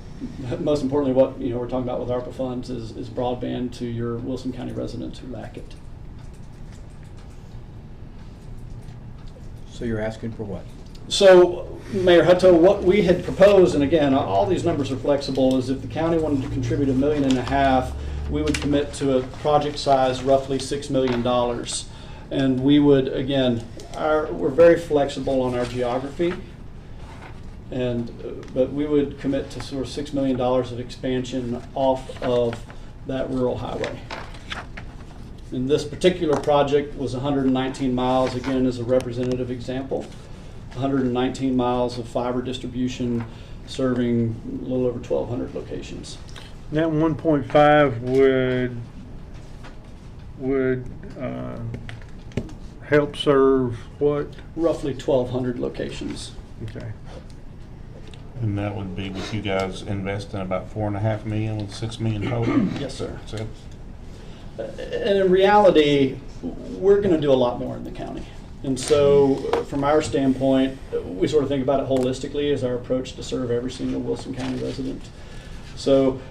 most importantly, what we're talking about with ARPA funds is broadband to your Wilson County residents who lack it. So you're asking for what? So, Mayor Hutto, what we had proposed, and again, all these numbers are flexible, is if the county wanted to contribute $1.5 million, we would commit to a project size roughly $6 million. And we would, again, we're very flexible on our geography, but we would commit to sort of $6 million of expansion off of that rural highway. And this particular project was 119 miles, again, as a representative example. 119 miles of fiber distribution serving a little over 1,200 locations. That 1.5 would help serve what? Roughly 1,200 locations. Okay. And that would be with you guys investing about $4.5 million with $6 million total? Yes, sir. So, and in reality, we're going to do a lot more in the county. And so from our standpoint, we sort of think about it holistically as our approach to serve every single Wilson County resident. So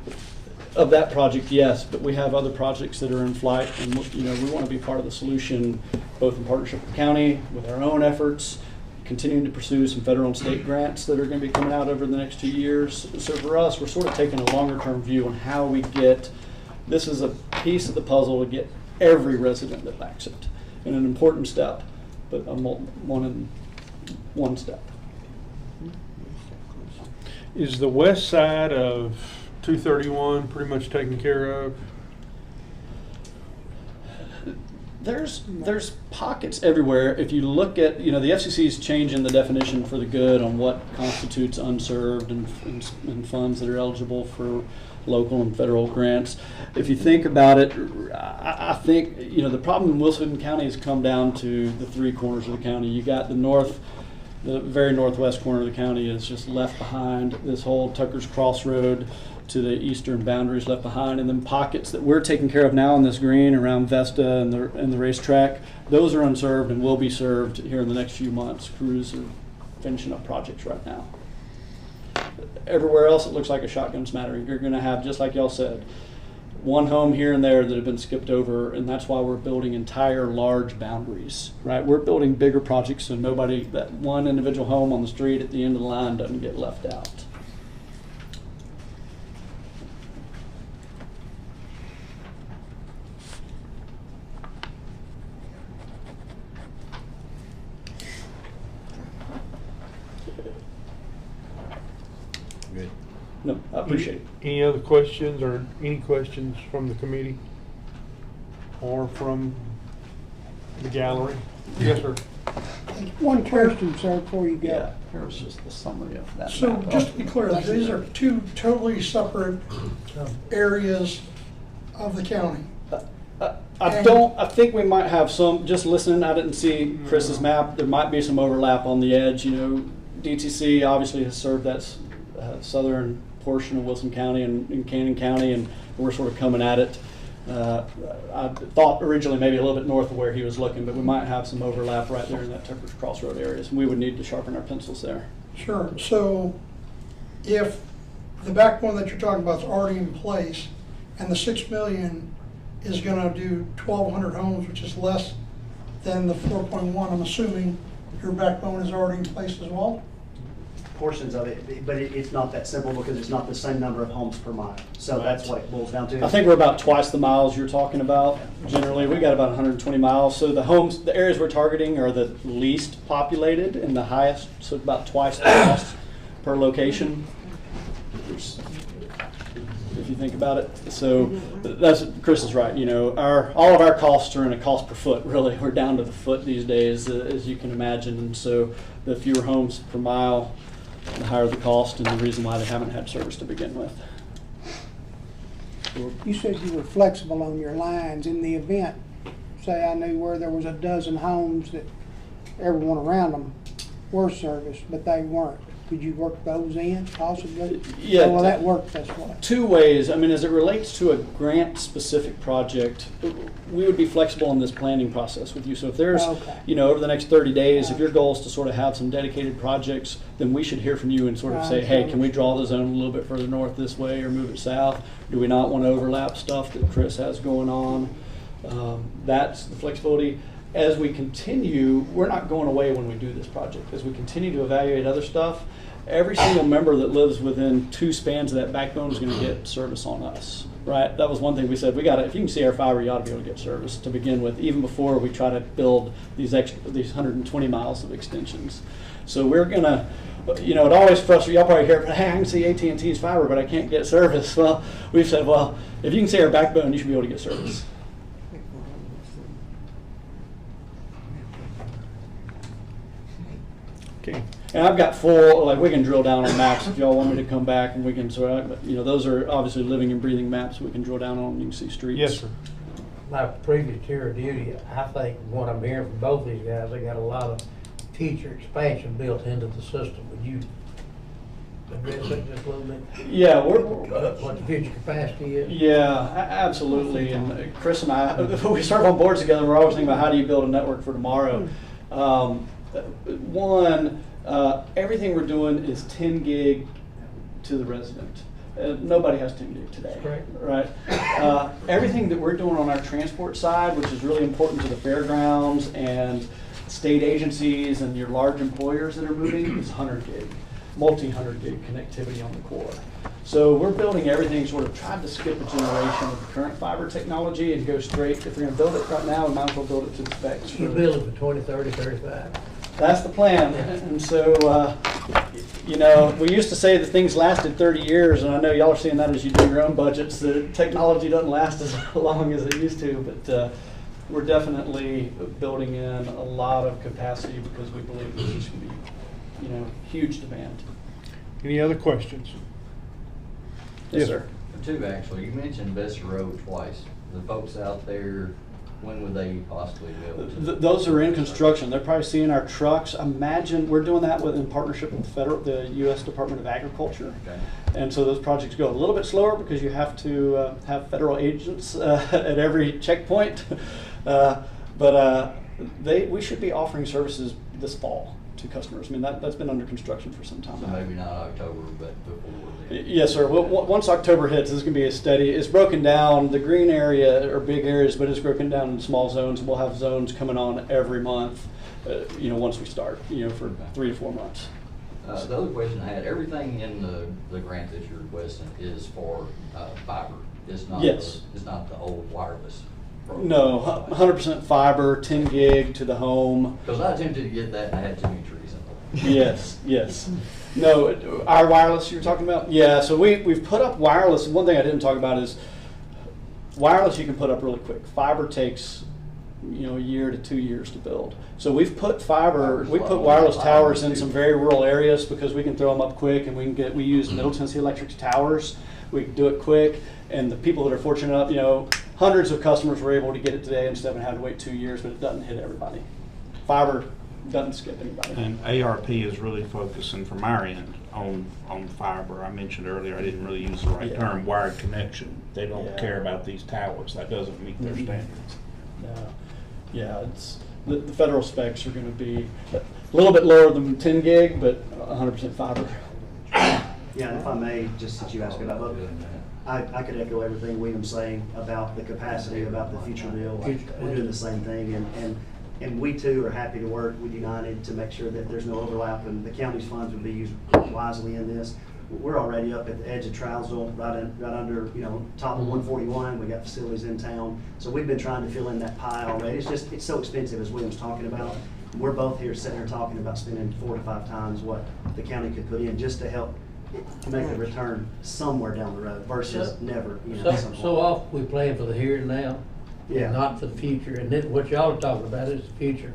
of that project, yes, but we have other projects that are in flight, and we want to be part of the solution, both in partnership with the county, with our own efforts, continuing to pursue some federal and state grants that are going to be coming out over the next 2 years. So for us, we're sort of taking a longer term view on how we get, this is a piece of the puzzle to get every resident that lacks it, and an important step, but one step. Is the west side of 231 pretty much taken care of? There's pockets everywhere. If you look at, the FCC is changing the definition for the good on what constitutes unserved and funds that are eligible for local and federal grants. If you think about it, I think, the problem in Wilson County has come down to the three corners of the county. You got the very northwest corner of the county is just left behind. This whole Tucker's Crossroad to the eastern boundaries left behind, and then pockets that we're taking care of now in this green around Vesta and the racetrack, those are unserved and will be served here in the next few months. Crews are finishing up projects right now. Everywhere else it looks like a shotgun smattering. You're going to have, just like y'all said, one home here and there that have been skipped over, and that's why we're building entire large boundaries, right? We're building bigger projects so that one individual home on the street at the end of the line doesn't get left out. Good. No, I appreciate it. Any other questions or any questions from the committee or from the gallery? Yes, sir. One question, sir, before you go. Yeah, here was just the summary of that. So map. just to be clear, these are two totally separate areas of the county. I think we might have some, just listening, I didn't see Chris's map, there might be some overlap on the edge. DTC obviously has served that southern portion of Wilson County and Cannon County, and we're sort of coming at it. I thought originally maybe a little bit north of where he was looking, but we might have some overlap right there in that Tucker's Crossroad areas, and we would need to sharpen our pencils there. Sure. So if the backbone that you're talking about is already in place and the 6 million is going to do 1,200 homes, which is less than the 4.1, I'm assuming your backbone is already in place as well? Portions of it, but it's not that simple because it's not the same number of homes per mile. So that's what it boils down to. I think we're about twice the miles you're talking about. Generally, we got about 120 miles. So the areas we're targeting are the least populated and the highest, so about twice the cost per location. If you think about it. So Chris is right. All of our costs are in a cost per foot. Really, we're down to the foot these days, as you can imagine. And so the fewer homes per mile, the higher the cost, and the reason why they haven't had service to begin with. You said you were flexible on your lines in the event, say I knew where there was a dozen homes that everyone around them were serviced, but they weren't. Could you work those in possibly? Yeah. Or will that work this way? Two ways. I mean, as it relates to a grant-specific project, we would be flexible in this planning process with you. So if there's, over the next 30 days, if your goal is to sort of have some dedicated projects, then we should hear from you and sort of say, hey, can we draw the zone a little bit further north this way or move it south? Do we not want to overlap stuff that Chris has going on? That's the flexibility. As we continue, we're not going away when we do this project. As we continue to evaluate other stuff, every single member that lives within 2 spans of that backbone is going to get service on us, right? That was one thing we said, if you can see our fiber, you ought to be able to get service to begin with, even before we try to build these 120 miles of extensions. So we're going to, it always frustrates, y'all probably hear, hey, I can see AT&T's fiber, but I can't get service. Well, we've said, if you can see our backbone, you should be able to get service. Okay. And I've got full, we can drill down on maps if y'all want me to come back, and we can those are obviously living and breathing maps we can drill down on. You can see streets. Yes, sir. My previous tier of duty, I think what I'm hearing from both these guys, they got a lot of future expansion built into the system. Would you address that just a little bit? Yeah, what the future capacity is? Yeah, absolutely. And Chris and I, we serve on boards together. We're always thinking about how do you build a network for tomorrow. Everything we're doing is 10 gig to the resident. Nobody has 10 gig today, right? Everything that we're doing on our transport side, which is really important to the fairgrounds and state agencies and your large employers that are moving, is 100 gig, multi-100 gig connectivity on the core. So we're building everything, sort of tried to skip a generation of the current fiber technology and go straight. If we're going to build it right now, we might as well build it to the specs. You build it for 20, 30, 35. That's the plan. And so, we used to say that things lasted 30 years, and I know y'all are seeing that as you do your own budgets. The technology doesn't last as long as it used to, but we're definitely building in a lot of capacity because we believe this is going to be, huge demand. Any other questions? Yes, sir. Two, actually. You mentioned Besser Road twice. The folks out there, when would they possibly be able to? Those are in construction. They're probably seeing our trucks. Imagine we're doing that in partnership with the U.S. Department of Agriculture. Okay. And so those projects go a little bit slower because you have to have federal agents at every checkpoint. We should be offering services this fall to customers. I mean, that's been under construction for some time. So maybe not October, but before then. Yes, sir. Once October hits, this is going to be a steady. It's broken down. The green area are big areas, but it's broken down in small zones. We'll have zones coming on every month. Once we start. For 3 to 4 months. The other question I had: everything in the grant that you're requesting is for fiber. It's not. Yes. It's not the old wireless. No, 100% fiber, 10 gig to the home. Because I attempted to get that and I had too many trees in it. Yes. No, our wireless you're talking about? Yeah, so we've put up wireless. One thing I didn't talk about is wireless you can put up really quick. Fiber takes, a year to 2 years to build. So we've put wireless towers in some very rural areas because we can throw them up quick, and we use Middle Tennessee Electric's towers. We can do it quick, and the people that are fortunate enough, hundreds of customers were able to get it today instead of having to wait 2 years, but it doesn't hit everybody. Fiber doesn't skip anybody. And ARP is really focusing from our end on fiber. I mentioned earlier, I didn't really use the right term, wired connection. They don't care about these towers. That doesn't meet their standards. It's the federal specs are going to be a little bit lower than 10 gig, but 100% fiber. Yeah, and if I may, just since you asked me about it, I could echo everything William's saying about the capacity, about the future deal. We're doing the same thing, and we too are happy to work with United to make sure that there's no overlap, and the county's funds would be used wisely in this. We're already up at the edge of Trousdale, right under, top of 141. We got facilities in town, so we've been trying to fill in that pie already. It's so expensive, as William's talking about. We're both here sitting here talking about spending 4 to 5 times what the county could put in just to help make a return somewhere down the road versus never. So often we plan for the here and now, not for the future. And then what y'all are talking about is the future.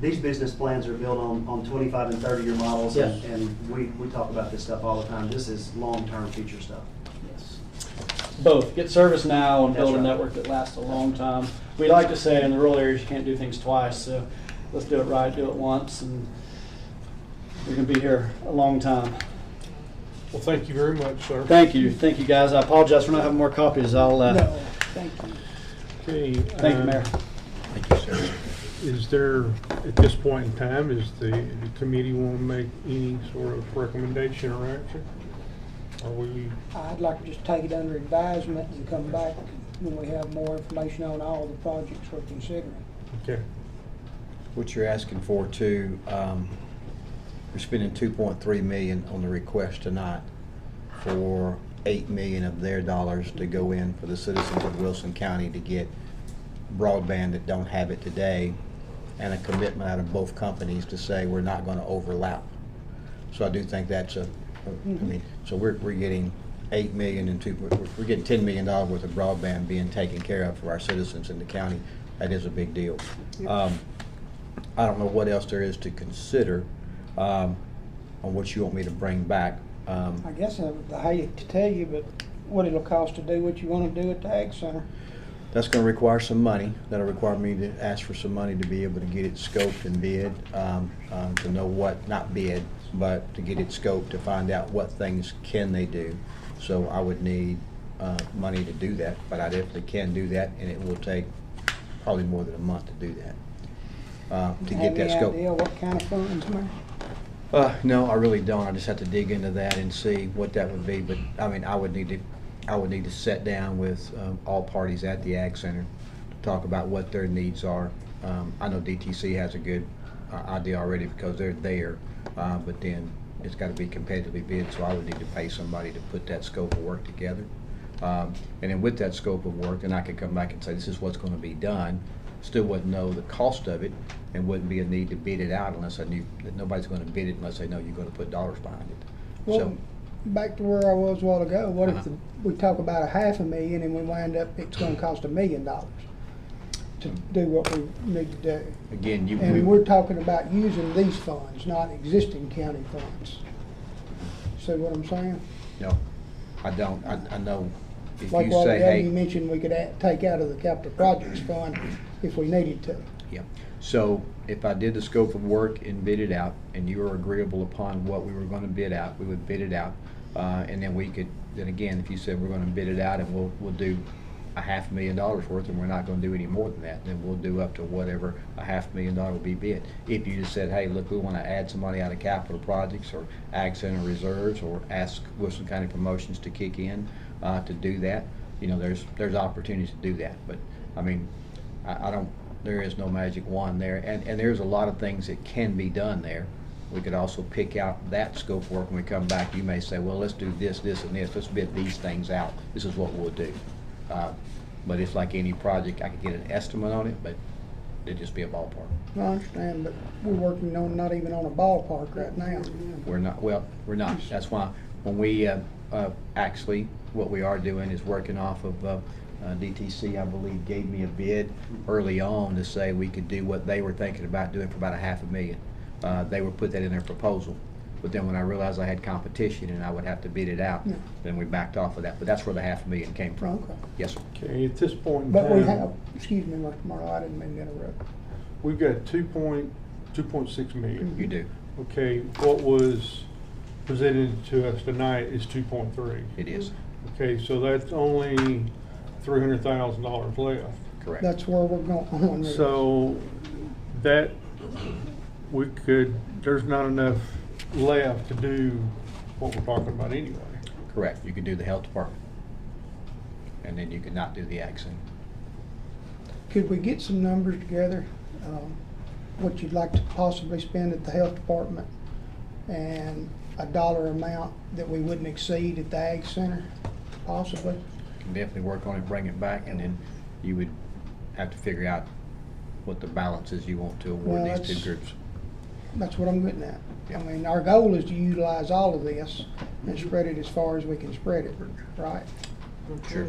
These business plans are built on 25 and 30-year models, yes. and we talk about this stuff all the time. This is long-term future stuff. Yes. Both. Get service now and build a network that lasts a long time. We like to say in the rural areas you can't do things twice, so let's do it right, do it once, and we're going to be here a long time. Well, thank you very much, sir. Thank you, guys. I apologize for not having more copies. No, thank you. Okay. Thank you, Mayor. Thank you, sir. Is there, at this point in time, does the committee want to make any sort of recommendation or action? I'd like to just take it under advisement and come back when we have more information on all the projects we're considering. Okay. What you're asking for too, we're spending $2.3 million on the request tonight for $8 million of their dollars to go in for the citizens of Wilson County to get broadband that don't have it today, and a commitment out of both companies to say we're not going to overlap. So I do think that's so we're getting $8 million and we're getting $10 million worth of broadband being taken care of for our citizens in the county. That is a big deal. I don't know what else there is to consider on what you want me to bring back. I guess I hate to tell you, but what it'll cost to do what you want to do at the Ag Center. That's going to require some money. That'll require me to ask for some money to be able to get it scoped and bid, to know what, not bid, but to get it scoped to find out what things can they do. So I would need money to do that, but I definitely can do that, and it will take probably more than a month to do that. To get that scope. Have any idea what kind of funds, Mayor? No, I really don't. I just have to dig into that and see what that would be. But I mean, I would need to sit down with all parties at the Ag Center to talk about what their needs are. I know DTC has a good idea already because they're there, but then it's got to be competitively bid, so I would need to pay somebody to put that scope of work together. And then with that scope of work, then I could come back and say, this is what's going to be done. Still wouldn't know the cost of it, and wouldn't be a need to bid it out unless I knew that nobody's going to bid it unless they know you're going to put dollars behind it. Well, so, back to where I was a while ago, what if we talk about $500,000 and we wind up it's going to cost $1 million? to do what we need to do. Again, And we're talking about using these funds, not existing county funds. See what I'm saying? No, I don't. I know if Like you what say, Debbie hey. mentioned, we could take out of the capital projects fund if we needed to. Yeah, so if I did the scope of work and bid it out, and you were agreeable upon what we were gonna bid out, we would bid it out. And then we could, then again, if you said we're gonna bid it out and we'll do $500,000 worth, and we're not gonna do any more than that, then we'll do up to whatever $500,000 will be bid. If you just said, hey, look, we wanna add some money out of capital projects or Ag Center reserves, or ask Wilson County Promotions to kick in, to do that, you know, there's opportunities to do that. But, I mean, I don't, there is no magic wand there, and there's a lot of things that can be done there. We could also pick out that scope of work when we come back. You may say, well, let's do this, this, and this. Let's bid these things out. This is what we'll do. But it's like any project, I could get an estimate on it, but it'd just be a ballpark. I understand, but we're working on, not even on a ballpark right now. We're not, well, we're not. That's why when we, actually, what we are doing is working off of, DTC, I believe, gave me a bid early on to say we could do what they were thinking about doing for about $500,000. They would put that in their proposal, but then when I realized I had competition and I would have to bid it out, Yeah. then we backed off of that. But that's where the $500,000 came from. Okay. Yes, sir. Okay, at this point in But we time, have, excuse me, Mr. Marlowe, I didn't mean to interrupt. we've got 2.6 million. You do. Okay, what was presented to us tonight is 2.3. It is. Okay, so that's only $300,000 left. Correct. That's where we're going with it. So that we could, there's not enough left to do what we're talking about anyway. Correct. You could do the health department, and then you could not do the Ag Center. Could we get some numbers together, what you'd like to possibly spend at the health department, and a dollar amount that we wouldn't exceed at the Ag Center, possibly? Can definitely work on it, bring it back, and then you would have to figure out what the balances you want to award Well, these two that's- groups. That's what I'm getting at. Yeah. I mean, our goal is to utilize all of this and spread it as far as we can spread it, right? Sure.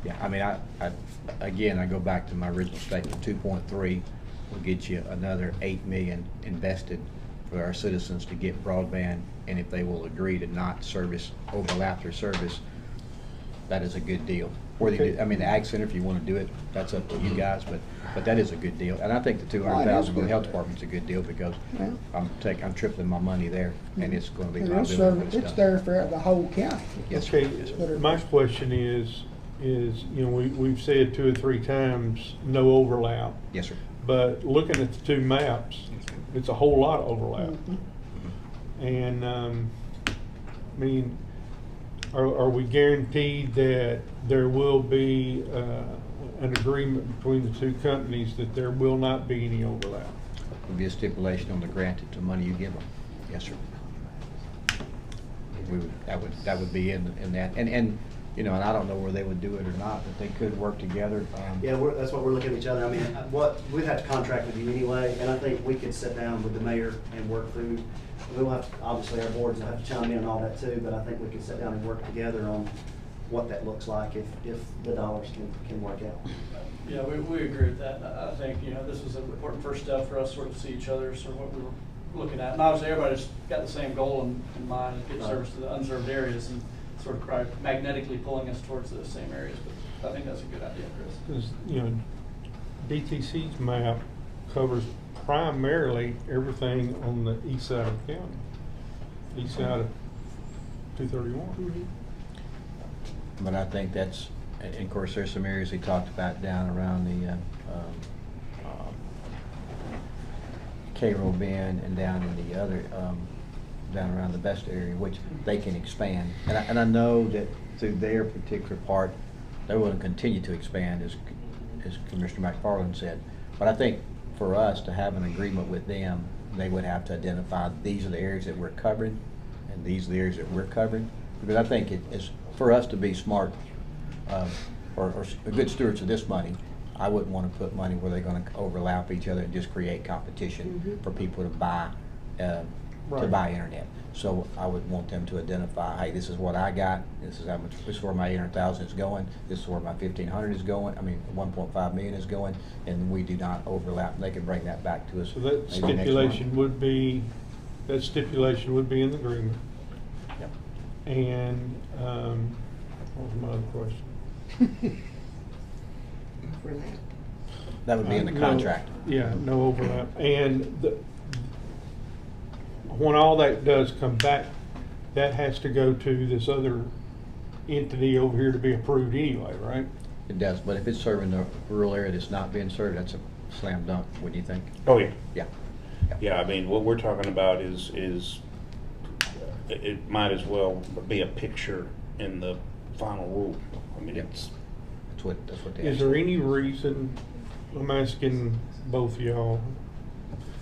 Yeah, I mean, again, I go back to my original statement, 2.3 will get you another 8 million invested for our citizens to get broadband, and if they will agree to not overlap their service, that is a good deal. Or I mean, the Ag Center, if you want to do it, that's up to you guys, but that is a good deal. And I think the 200,000 for the health department's a good deal, because Yeah. I'm tripling my money there, and it's going to be And my it's, ability when it's it's done. there for the whole county. Yes, sir. Okay, Yes, sir. my question is, you know, we've said 2 or 3 times, no overlap. Yes, sir. But looking at the 2 maps, it's a whole lot of overlap. And, I mean, are we guaranteed that there will be, an agreement between the 2 companies that there will not be any overlap? Would be a stipulation on the grant to the money you give them. Yes, sir. That would be in that, and you know, and I don't know where they would do it or not, but they could work together. Yeah, that's what we're looking at each other. I mean, we'd have to contract with you anyway, and I think we could sit down with the mayor and work through. We'll have, obviously, our boards will have to chime in on all that too, but I think we could sit down and work together on what that looks like if the dollars can work out. Yeah, we agree with that. I think, you know, this was an important first step for us, sort of see each other, sort of what we were looking at. And obviously, everybody's got the same goal in mind, to get service to the unserved areas, and sort of magnetically pulling us towards those same areas. But I think that's a good idea, Chris. Because, you know, DTC's map covers primarily everything on the east side of the county, east side of 231. But I think that's, and of course, there's some areas he talked about down around the Cairo Bend and down in the other, down around the best area, which they can expand. And I know that through their particular part, they will continue to expand, as Commissioner McFarland said. But I think for us to have an agreement with them, they would have to identify these are the areas that we're covering, and these are the areas that we're covering. Because I think it is, for us to be smart, or good stewards of this money, I wouldn't want to put money where they're going to overlap each other and just create competition for people to buy to buy internet. So I would want them to identify, hey, this is what I got, this is how much, this is where my 800,000 is going, this is where my 1,500 is going, I mean, 1.5 million is going, and we do not overlap, and they can bring that back to us. So that maybe next month. stipulation would be, that stipulation would be in the agreement. Yep. And, what was my other question? That would be in the No, contract. Yeah, no overlap. And when all that does come back, that has to go to this other entity over here to be approved anyway, right? It does, but if it's serving the rural area that's not being served, that's a slam dunk, wouldn't you think? Oh, yeah. Yeah. Yeah, I mean, what we're talking about is it might as well be a picture in the final rule. I mean, it's. That's what they Is there any reason, I'm asking both of y'all,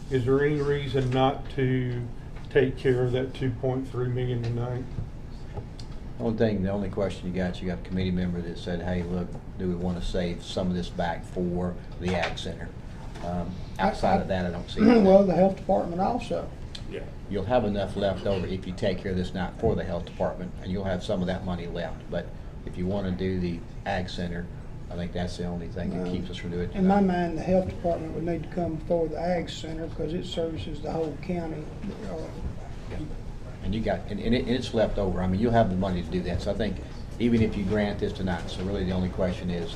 is there any reason not to take care of that 2.3 million tonight? The only question you got a committee member that said, hey, look, do we want to save some of this back for the Ag Center? Outside of that, I don't see it. Well, the health department also. Yeah. You'll have enough left over if you take care of this now for the health department, and you'll have some of that money left. But if you want to do the Ag Center, I think that's the only thing that keeps us from doing it. In my mind, the health department would need to come before the Ag Center because it services the whole county. And you got, and it's left over. I mean, you'll have the money to do that. So I think even if you grant this tonight, so really the only question is,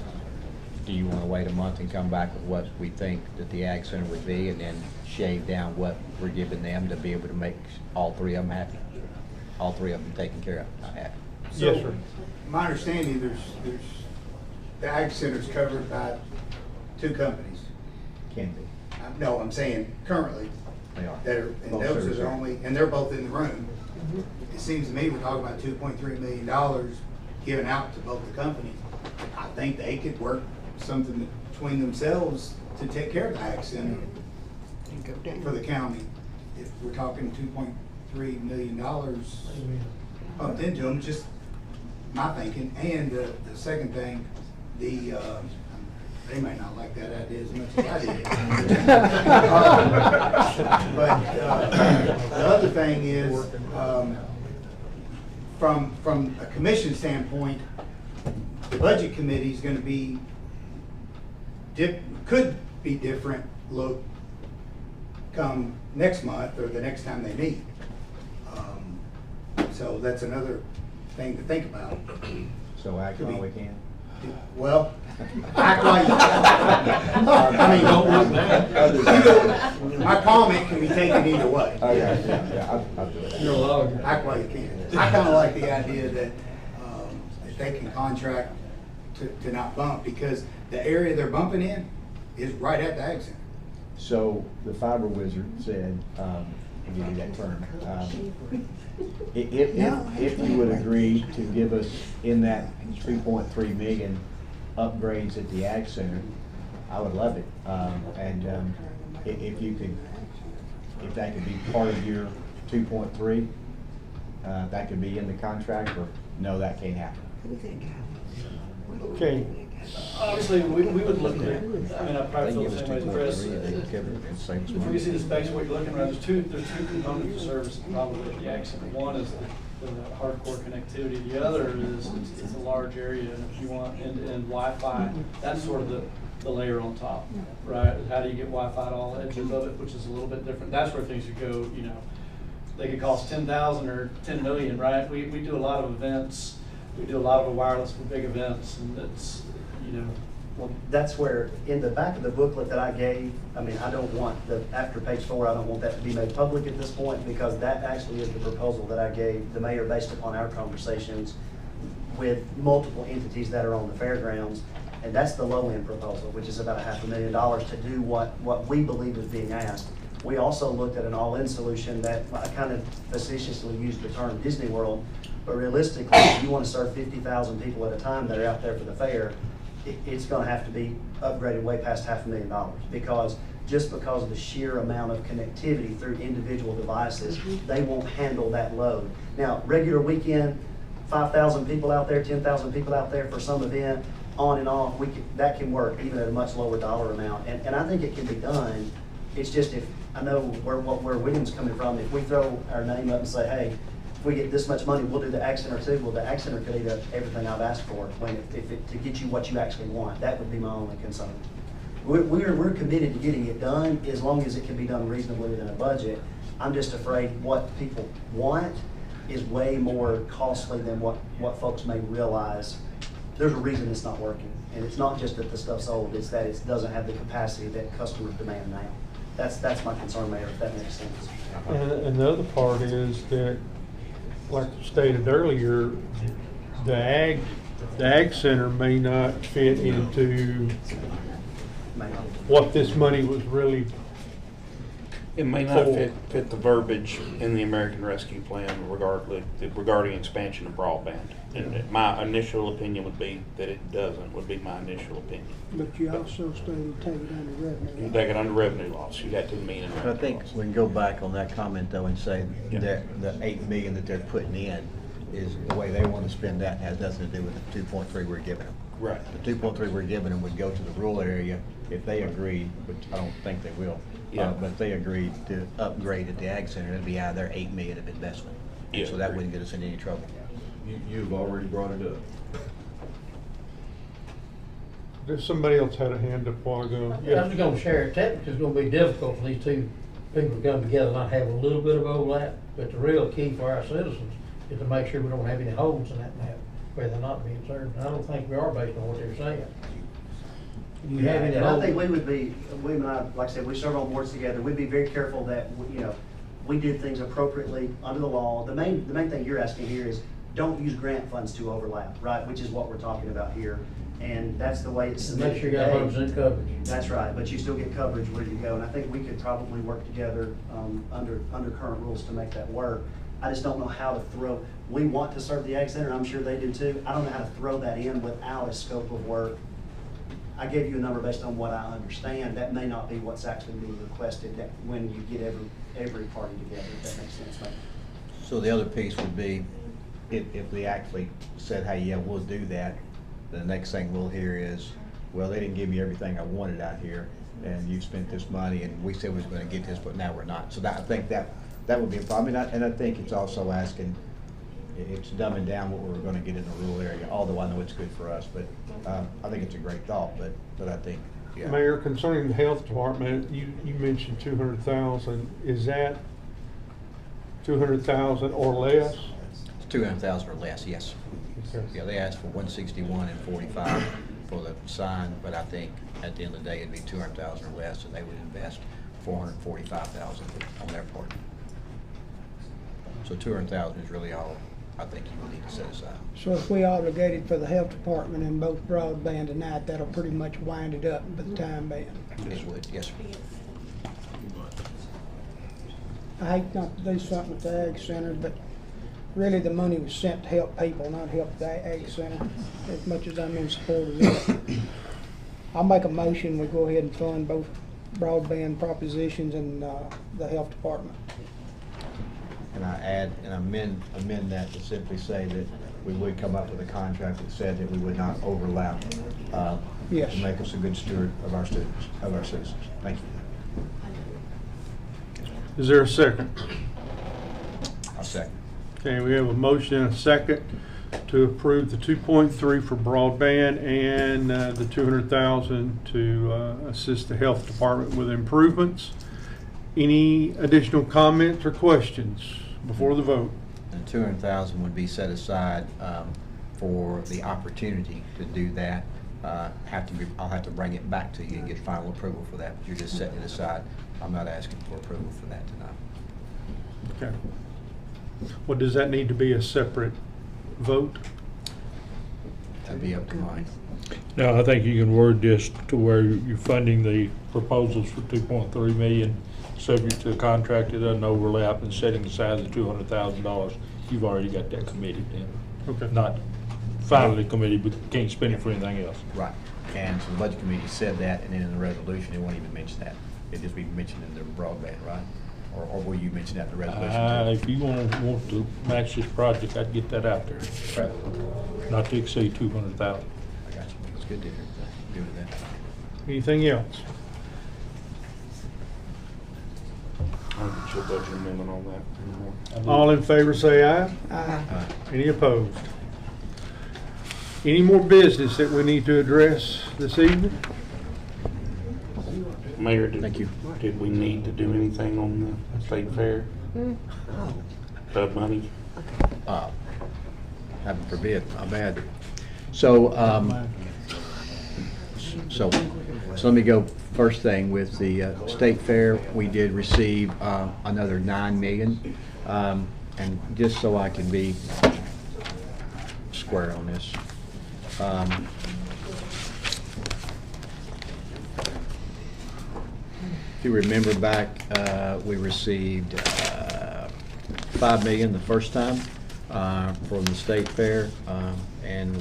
do you want to wait a month and come back with what we think that the Ag Center would be, and then shave down what we're giving them to be able to make all three of them happy? All three of them taken care of, not happy. So, Yes, sir. my understanding, there's the Ag Center's covered by 2 companies. Can be. No, I'm saying currently. They are. That are, and Both those services are are. only, and they're both in the room. It seems to me we're talking about $2.3 million given out to both the companies. I think they could work something between themselves to take care of the Ag Center for the county. If we're talking $2.3 million pumped into them, just my thinking. And the second thing, they might not like that idea as much as I did. But the other thing is, from a commission standpoint, the budget committee is going to be, could be different look come next month or the next time they meet. So that's another thing to think about. So act while we can. Well, act like, I mean, my comment can be taken either way. Oh, yeah, I'll do it. You're allowed. Act while you can. I kind of like the idea that they can contract to not bump, because the area they're bumping in is right at the Ag Center. So the fiber wizard said, if you do that term, if you would agree to give us in that 3.3 million upgrades at the Ag Center, I would love it. If you could, if that could be part of your 2.3, that could be in the contract, or no, that can't happen. Okay. Obviously, we would look at it, I mean, I probably feel the same way as Chris. If If we see the space what you're looking at, there's two components of service probably at the Ag Center. One is the hardcore connectivity. The other is it's a large area, and if you want end-to-end Wi-Fi, that's sort of the layer on top, right? How do you get Wi-Fi at all edges of it, which is a little bit different. That's where things could go, you know, they could cost 10,000 or 10 million, right? We do a lot of events. We do a lot of wireless for big events, and it's, you know. Well, that's where, in the back of the booklet that I gave, I mean, I don't want after page 4, I don't want that to be made public at this point, because that actually is the proposal that I gave the mayor based upon our conversations with multiple entities that are on the fairgrounds. And that's the low end proposal, which is about $500,000 to do what we believe is being asked. We also looked at an all-in solution that I kind of facetiously used the term Disney World, but realistically, if you want to serve 50,000 people at a time that are out there for the fair, it's going to have to be upgraded way past $500,000, because of the sheer amount of connectivity through individual devices, they won't handle that load. Now, regular weekend, 5,000 people out there, 10,000 people out there for some event, on and off, that can work even at a much lower dollar amount. And I think it can be done. It's just I know where William's coming from. If we throw our name up and say, hey, if we get this much money, we'll do the Ag Center too. Well, the Ag Center could eat up everything I've asked for to get you what you actually want. That would be my only concern. We're committed to getting it done as long as it can be done reasonably within a budget. I'm just afraid what people want is way more costly than what folks may realize. There's a reason it's not working. And it's not just that the stuff's old, it's that it doesn't have the capacity that customers demand now. That's my concern, Mayor, if that makes sense. And the other part is that, like stated earlier, the ag center may not fit into what this money was really. It may not fit the verbiage in the American Rescue Plan regarding expansion of broadband. And my initial opinion would be that it doesn't, would be my initial opinion. But you also stated take it under revenue. You take it under revenue loss, you got $2 million in revenue I think loss. we can go back on that comment though and say that the 8 million that they're putting in is the way they want to spend that has nothing to do with the 2.3 we're giving them. Right. The 2.3 we're giving them would go to the rural area if they agreed, which I don't think they will. Yeah. But if they agreed to upgrade at the Ag Center, it'd be out of their 8 million of investment. Yeah, So that agreed. wouldn't get us in any trouble. You've already brought it up. If somebody else had a hand up a while ago. I'm just gonna share it. Technically, it's gonna be difficult for these two people to come together and not have a little bit of overlap. But the real key for our citizens is to make sure we don't have any holes in that map where they're not being served. And I don't think we are based on what they're saying. You have any And I holes? think William and I, like I said, we serve on boards together. We'd be very careful that, we did things appropriately under the law. The main thing you're asking here is don't use grant funds to overlap, right? Which is what we're talking about here. And that's the way it's submitted Make sure you got today. 100% coverage. That's right, but you still get coverage where you go. And I think we could probably work together under current rules to make that work. I just don't know how to throw, we want to serve the Ag Center, I'm sure they do too. I don't know how to throw that in without a scope of work. I gave you a number based on what I understand. That may not be what's actually being requested that when you get every party together, if that makes sense, mate. So the other piece would be, if they actually said, hey, yeah, we'll do that, the next thing we'll hear is, well, they didn't give me everything I wanted out here, and you spent this money, and we said we was gonna get this, but now we're not. So that, I think that would be a problem, and I think it's also asking, it's dumbing down what we're gonna get in the rural area, although I know it's good for us, but I think it's a great thought, but I think, yeah. Mayor, concerning the health department, you mentioned 200,000. Is that 200,000 or less? It's 200,000 or less, yes. Okay. Yeah, they asked for 161 and 45 for the sign, but I think at the end of the day, it'd be 200,000 or less, and they would invest 445,000 on their part. So 200,000 is really all I think you would need to set aside. So if we obligated for the health department and both broadband tonight, that'll pretty much wind it up for the time being. It would, yes, sir. I hate not to do something with the Ag Center, but really the money was sent to help people, not help the Ag Center, as much as I'm in support of it. I'll make a motion, we go ahead and fund both broadband propositions and the health department. And I add and amend that to simply say that we would come up with a contract that said that we would not overlap. Yes. To make us a good steward of our students, of our citizens. Thank you. Is there a second? I'll second. Okay, we have a motion and a second to approve the 2.3 for broadband and the 200,000 to assist the health department with improvements. Any additional comments or questions before the vote? And 200,000 would be set aside for the opportunity to do that. I'll have to bring it back to you and get final approval for that. But you're just setting it aside. I'm not asking for approval for that tonight. Okay. Well, does that need to be a separate vote? That'd be up to Mike. No, I think you can word this to where you're funding the proposals for 2.3 million, subject to a contract that doesn't overlap, and setting aside the $200,000. You've already got that committed in. Okay. Not finally committed, but can't spend it for anything else. Right. And so the budget committee said that, and then in the resolution, it won't even mention that. It'd just be mentioned in the broadband, right? Or will you mention that in the resolution too? If you want to match this project, I'd get that out there. Not to exceed 200,000. I got you. It's good to hear. Good with that. Anything else? I'll get you a budget amendment on that. All in favor say aye. Aye. Any opposed? Any more business that we need to address this evening? Mayor, Thank you. did we need to do anything on the state fair? Money? Heaven forbid, my bad. So, so let me go first thing with the state fair. We did receive another $9 million. And just so I can be square on this. If you remember back, we received $5 million the first time from the state fair,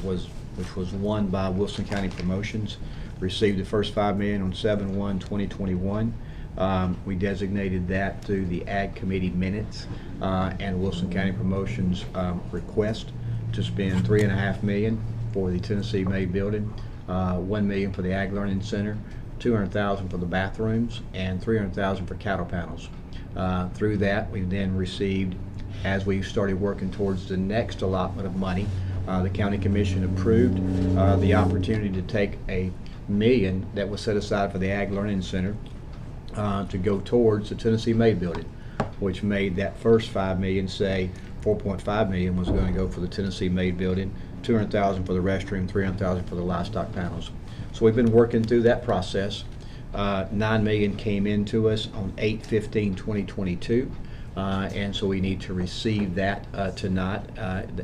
which was won by Wilson County Promotions. Received the first $5 million on 7/1/2021. We designated that through the Ag Committee minutes and Wilson County Promotions request to spend $3.5 million for the Tennessee Made building, $1 million for the Ag Learning Center, $200,000 for the bathrooms, and $300,000 for cattle panels. Through that, we then received, as we started working towards the next allotment of money, the County Commission approved the opportunity to take $1 million that was set aside for the Ag Learning Center to go towards the Tennessee Made building, which made that first $5 million say $4.5 million was going to go for the Tennessee Made building, $200,000 for the restroom, $300,000 for the livestock panels. So we've been working through that process. $9 million came into us on 8/15/2022, and so we need to receive that tonight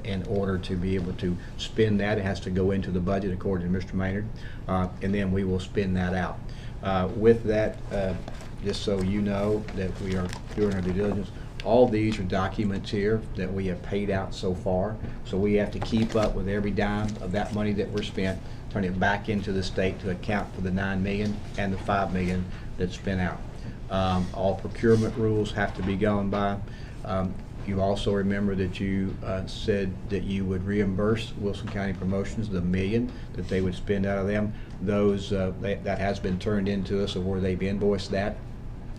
in order to be able to spend that. It has to go into the budget according to Mr. Maynard, and then we will spend that out. With that, just so you know that we are doing our due diligence, all these are documents here that we have paid out so far. So we have to keep up with every dime of that money that we're spent, turn it back into the state to account for the $9 million and the $5 million that's spent out. All procurement rules have to be gone by. You also remember that you said that you would reimburse Wilson County Promotions the $1 million that they would spend out of them. Those that has been turned into us, or where they've invoiced that.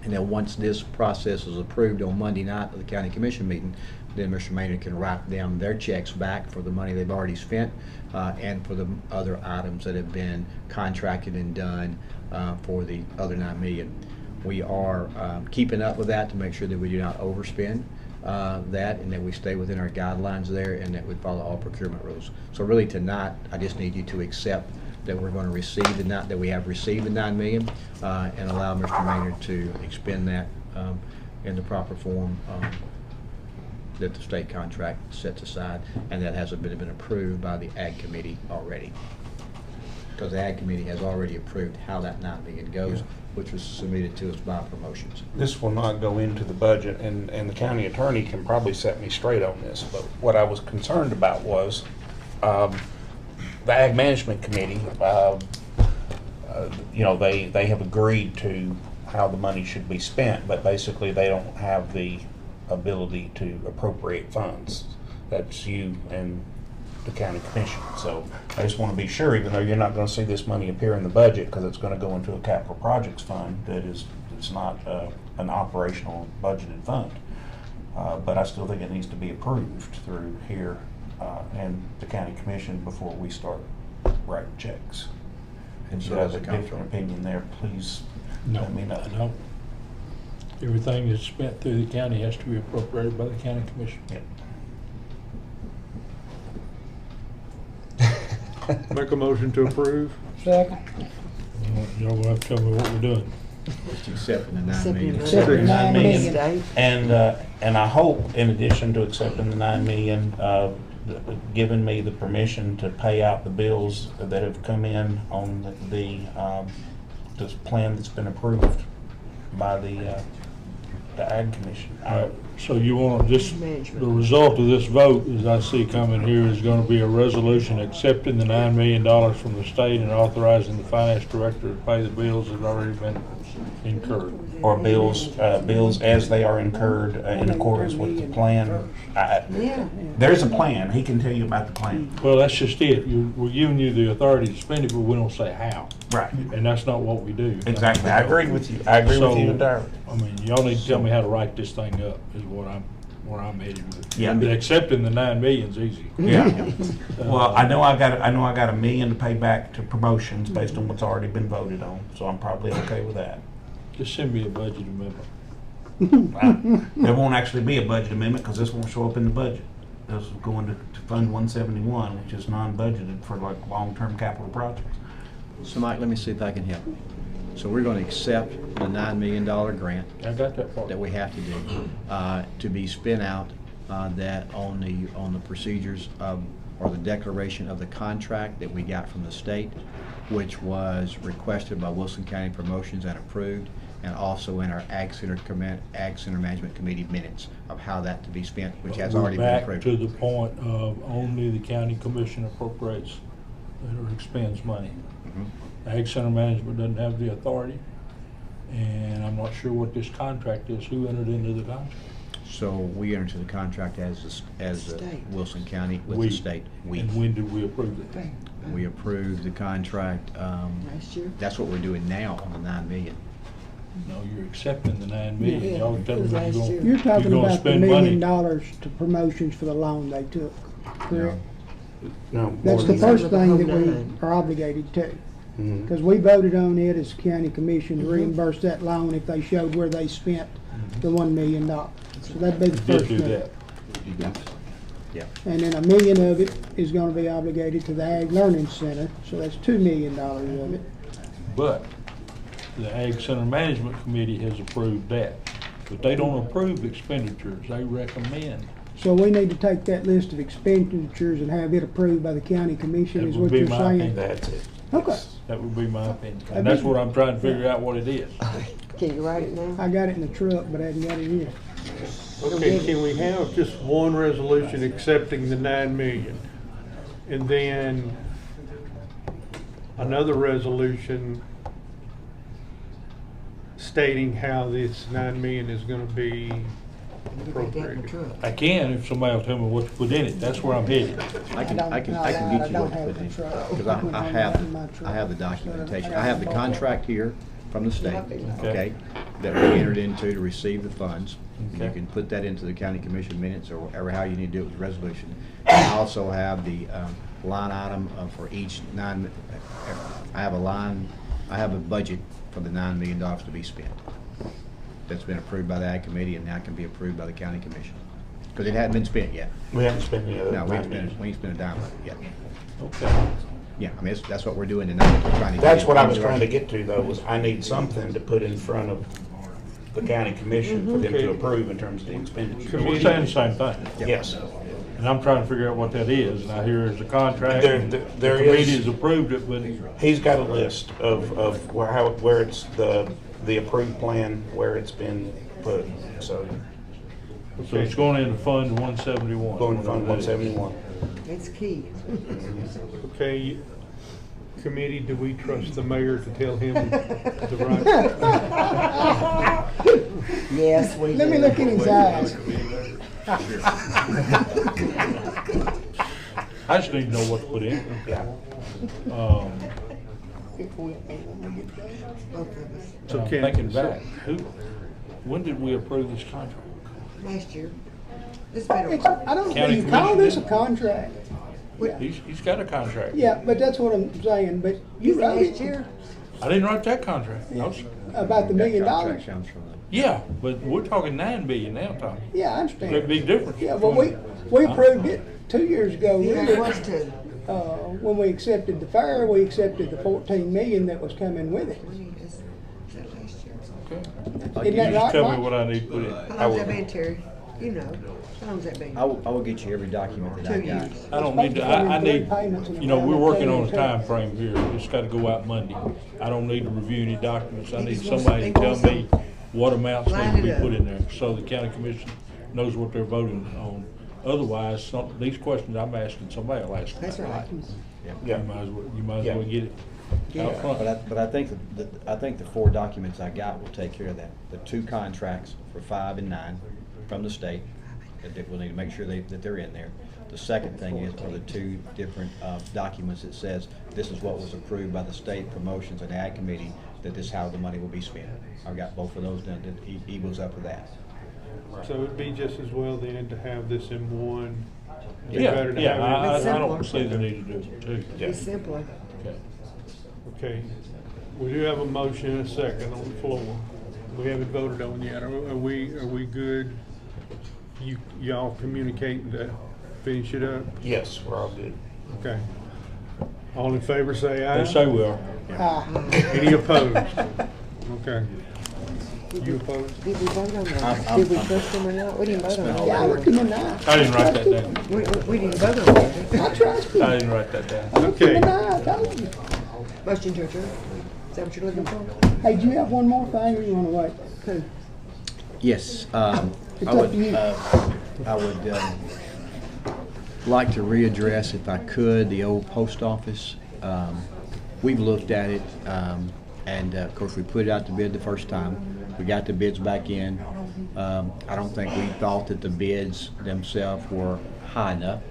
And then once this process is approved on Monday night of the County Commission meeting, then Mr. Maynard can write them their checks back for the money they've already spent and for the other items that have been contracted and done for the other $9 million. We are keeping up with that to make sure that we do not overspend that, and that we stay within our guidelines there, and that we follow all procurement rules. So really tonight, I just need you to accept that we're going to receive that we have received the $9 million and allow Mr. Maynard to expend that in the proper form that the state contract sets aside, and that hasn't been approved by the Ag Committee already. Because the Ag Committee has already approved how that $9 million goes, which was submitted to us by Promotions. This will not go into the budget, and the county attorney can probably set me straight on this, but what I was concerned about was the Ag Management Committee, you know, they have agreed to how the money should be spent, but basically they don't have the ability to appropriate funds. That's you and the County Commission. So I just want to be sure, even though you're not going to see this money appear in the budget because it's going to go into a capital projects fund, that it's not an operational budgeted fund. But I still think it needs to be approved through here and the County Commission before we start writing checks. And if you have a different opinion there, please let me know. No. Everything that's spent through the county has to be appropriated by the County Commission. Yep. Make a motion to approve. Second. Y'all gonna have to tell me what we're doing. Just accepting the $9 million. Accepting $9 million. And I hope, in addition to accepting the $9 million, giving me the permission to pay out the bills that have come in on this plan that's been approved by the Ag Commission. So you want the result of this vote, as I see coming here, is going to be a resolution accepting the $9 million from the state and authorizing the finance director to pay the bills that have already been incurred. or bills as they are incurred in accordance with the plan. There's a plan. He can tell you about the plan. Well, that's just it. We're giving you the authority to spend it, but we don't say how. Right. And that's not what we do. Exactly. I agree with you. I agree with you entirely. I mean, y'all need to tell me how to write this thing up is where I'm headed with it. Yeah. Accepting the 9 million's easy. Yeah. Well, I know I got $1 million to pay back to promotions based on what's already been voted on, so I'm probably okay with that. Just send me a budget amendment. There won't actually be a budget amendment because this won't show up in the budget. This is going to Fund 171, which is non-budgeted for like long-term capital projects. So Mike, let me see if I can help. So we're going to accept the $9 million grant. I got that part. That we have to do, to be spent out, that on the procedures of, or the declaration of the contract that we got from the state, which was requested by Wilson County Promotions and approved, and also in our Ag Center Management Committee minutes of how that to be spent, which has already been approved. Back to the point of only the county commission appropriates or expends money. Ag Center Management doesn't have the authority, and I'm not sure what this contract is. Who entered into the contract? So we entered into the contract as Wilson County with the state. And when did we approve it? We approved the contract. Last year? That's what we're doing now on the $9 million. No, you're accepting the 9 million. Yeah, Y'all telling me you're You're talking gonna about the spend $1 million money. to promotions for the loan they took, correct? No. That's the first thing that $9. we are obligated to. Mhm. Because we voted on it as county commission to reimburse that loan if they showed where they spent the $1 million. So that'd be the Did first do thing. that. Yeah. And then $1 million of it is gonna be obligated to the Ag Learning Center, so that's $2 million of it. But the Ag Center Management Committee has approved that. But they don't approve expenditures. They recommend. So we need to take that list of expenditures and have it approved by the county commission, That is would what be you're my saying? opinion. That's it. Okay, That would be my opinion. And that's what I'm trying to figure out what it is. Can you write it now? I got it in the truck, but I hadn't got it here. Okay, can we have just one resolution accepting the 9 million? And then another resolution stating how this 9 million is gonna be appropriated? I can if somebody will tell me what to put in it. That's where I'm headed. I can get you what to put in, because I have the documentation. I have the contract here from the state, okay, that we entered into to receive the funds. You Okay. can put that into the county commission minutes or whatever, how you need to do it with resolution. I also have the line item for each I have a budget for the $9 million to be spent. That's been approved by the Ag Committee and now can be approved by the county commission. Because it hadn't been spent yet. We haven't spent any of No, that. we ain't spent a dime of it yet. Okay. Yeah, I mean, that's what we're doing tonight. We're trying to That's get what it I was in trying to the- get to though, was I need something to put in front of the county commission for them to approve in terms of the expenditure. We're saying the same thing. Yes. And I'm trying to figure out what that is. And I hear there's a contract. There- and there the committee is- has approved it, but He's got a list of where it's the approved plan, where it's been put, so so it's going into Fund 171. going to Fund 171. It's key. Okay, committee, do we trust the mayor to tell him the right? Yes, we do. Let me look in his eyes. I just need to know what to put in. Yeah. So I'm can- thinking back, when did we approve this contract? Last year. It's been It's, a I don't, do County you call commission this a did? contract? Yeah. He's got a contract. Yeah, but that's what I'm saying, but you wrote last it year. I didn't write that contract. I was- about the $1 million. Contract comes from the- Yeah, but we're talking 9 billion now, Tommy. Yeah, I There's a understand. big difference. Yeah, well, we approved it 2 years ago, Yeah, really. it was too. When we accepted the fair, we accepted the 14 million that was coming with it. Is that last year? Okay. Isn't that You just right, tell me Mike? what I need to put in. How long's that been, Terry? You know. How long's that been? I will get you every document that I 2 got. years. I don't need to, I need, Payments and you know, we're working on a payments. time frame here. It's gotta go out Monday. I don't need to review any documents. I He need just wants- somebody he to tell wants me what amounts need Line to it be up. put in there, so the county commission knows what they're voting on. Otherwise, these questions I'm asking, somebody will ask them. That's right. You might as well get it. out front. But I think I think the 4 documents I got will take care of that. The 2 contracts for 5 and 9 from the state, that we'll need to make sure that they're in there. The second thing are the 2 different documents that says this is what was approved by the State Promotions and Ag Committee, that this is how the money will be spent. I've got both of those done, that he was up for that. So it'd be just as well then to have this in one. Be Yeah, better to yeah, have it in I don't see the need to do it two. It's simpler. Okay. Okay, we do have a motion and a second on the floor. We haven't voted on yet. Are we good? Y'all communicating to finish it up? Yes, we're all good. Okay. All in favor say aye. They say we are. Any opposed? Okay. You opposed? Did we vote on that? Did we trust them or not? We didn't vote on that. Yeah, I looked him in the eye. I didn't write that down. We didn't vote on that. I trust him. I didn't write that down. I looked him in the Okay. eye, I told you. Motion to adjourn. Is that what you're looking for? Hey, do you have one more thing or you wanna wait? Who? Yes, It's up to you. I would like to readdress, if I could, the old post office. We've looked at it, and of course, we put it out to bid the first time. We got the bids back in. I don't think we thought that the bids themselves were high enough.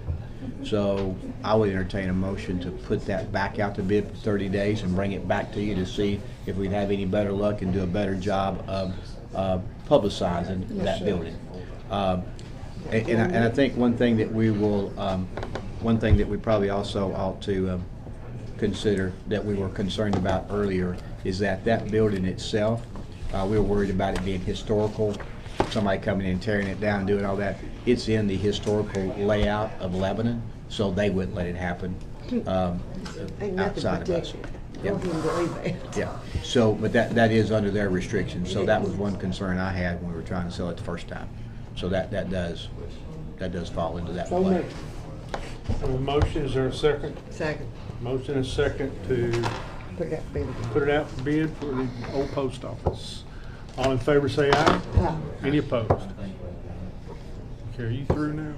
So I would entertain a motion to put that back out to bid for 30 days and bring it back to you to see if we'd have any better luck and do a better job of publicizing that building. And I think one thing that we will, one thing that we probably also ought to consider, that we were concerned about earlier, is that building itself, we were worried about it being historical, somebody coming in and tearing it down and doing all that. It's in the historical layout of Lebanon, so they wouldn't let it happen Ain't nothing outside of us. protected. Yeah. Don't even believe that. Yeah, so, but that is under their restrictions, so that was one concern I had when we were trying to sell it the first time. So that does fall into that So play. moved. So a motion, is there a second? Second. Motion and a second to Put it up for bid again. put it out for bid for the old post office. All in favor say aye. Aye. Any opposed? Okay, are you through now?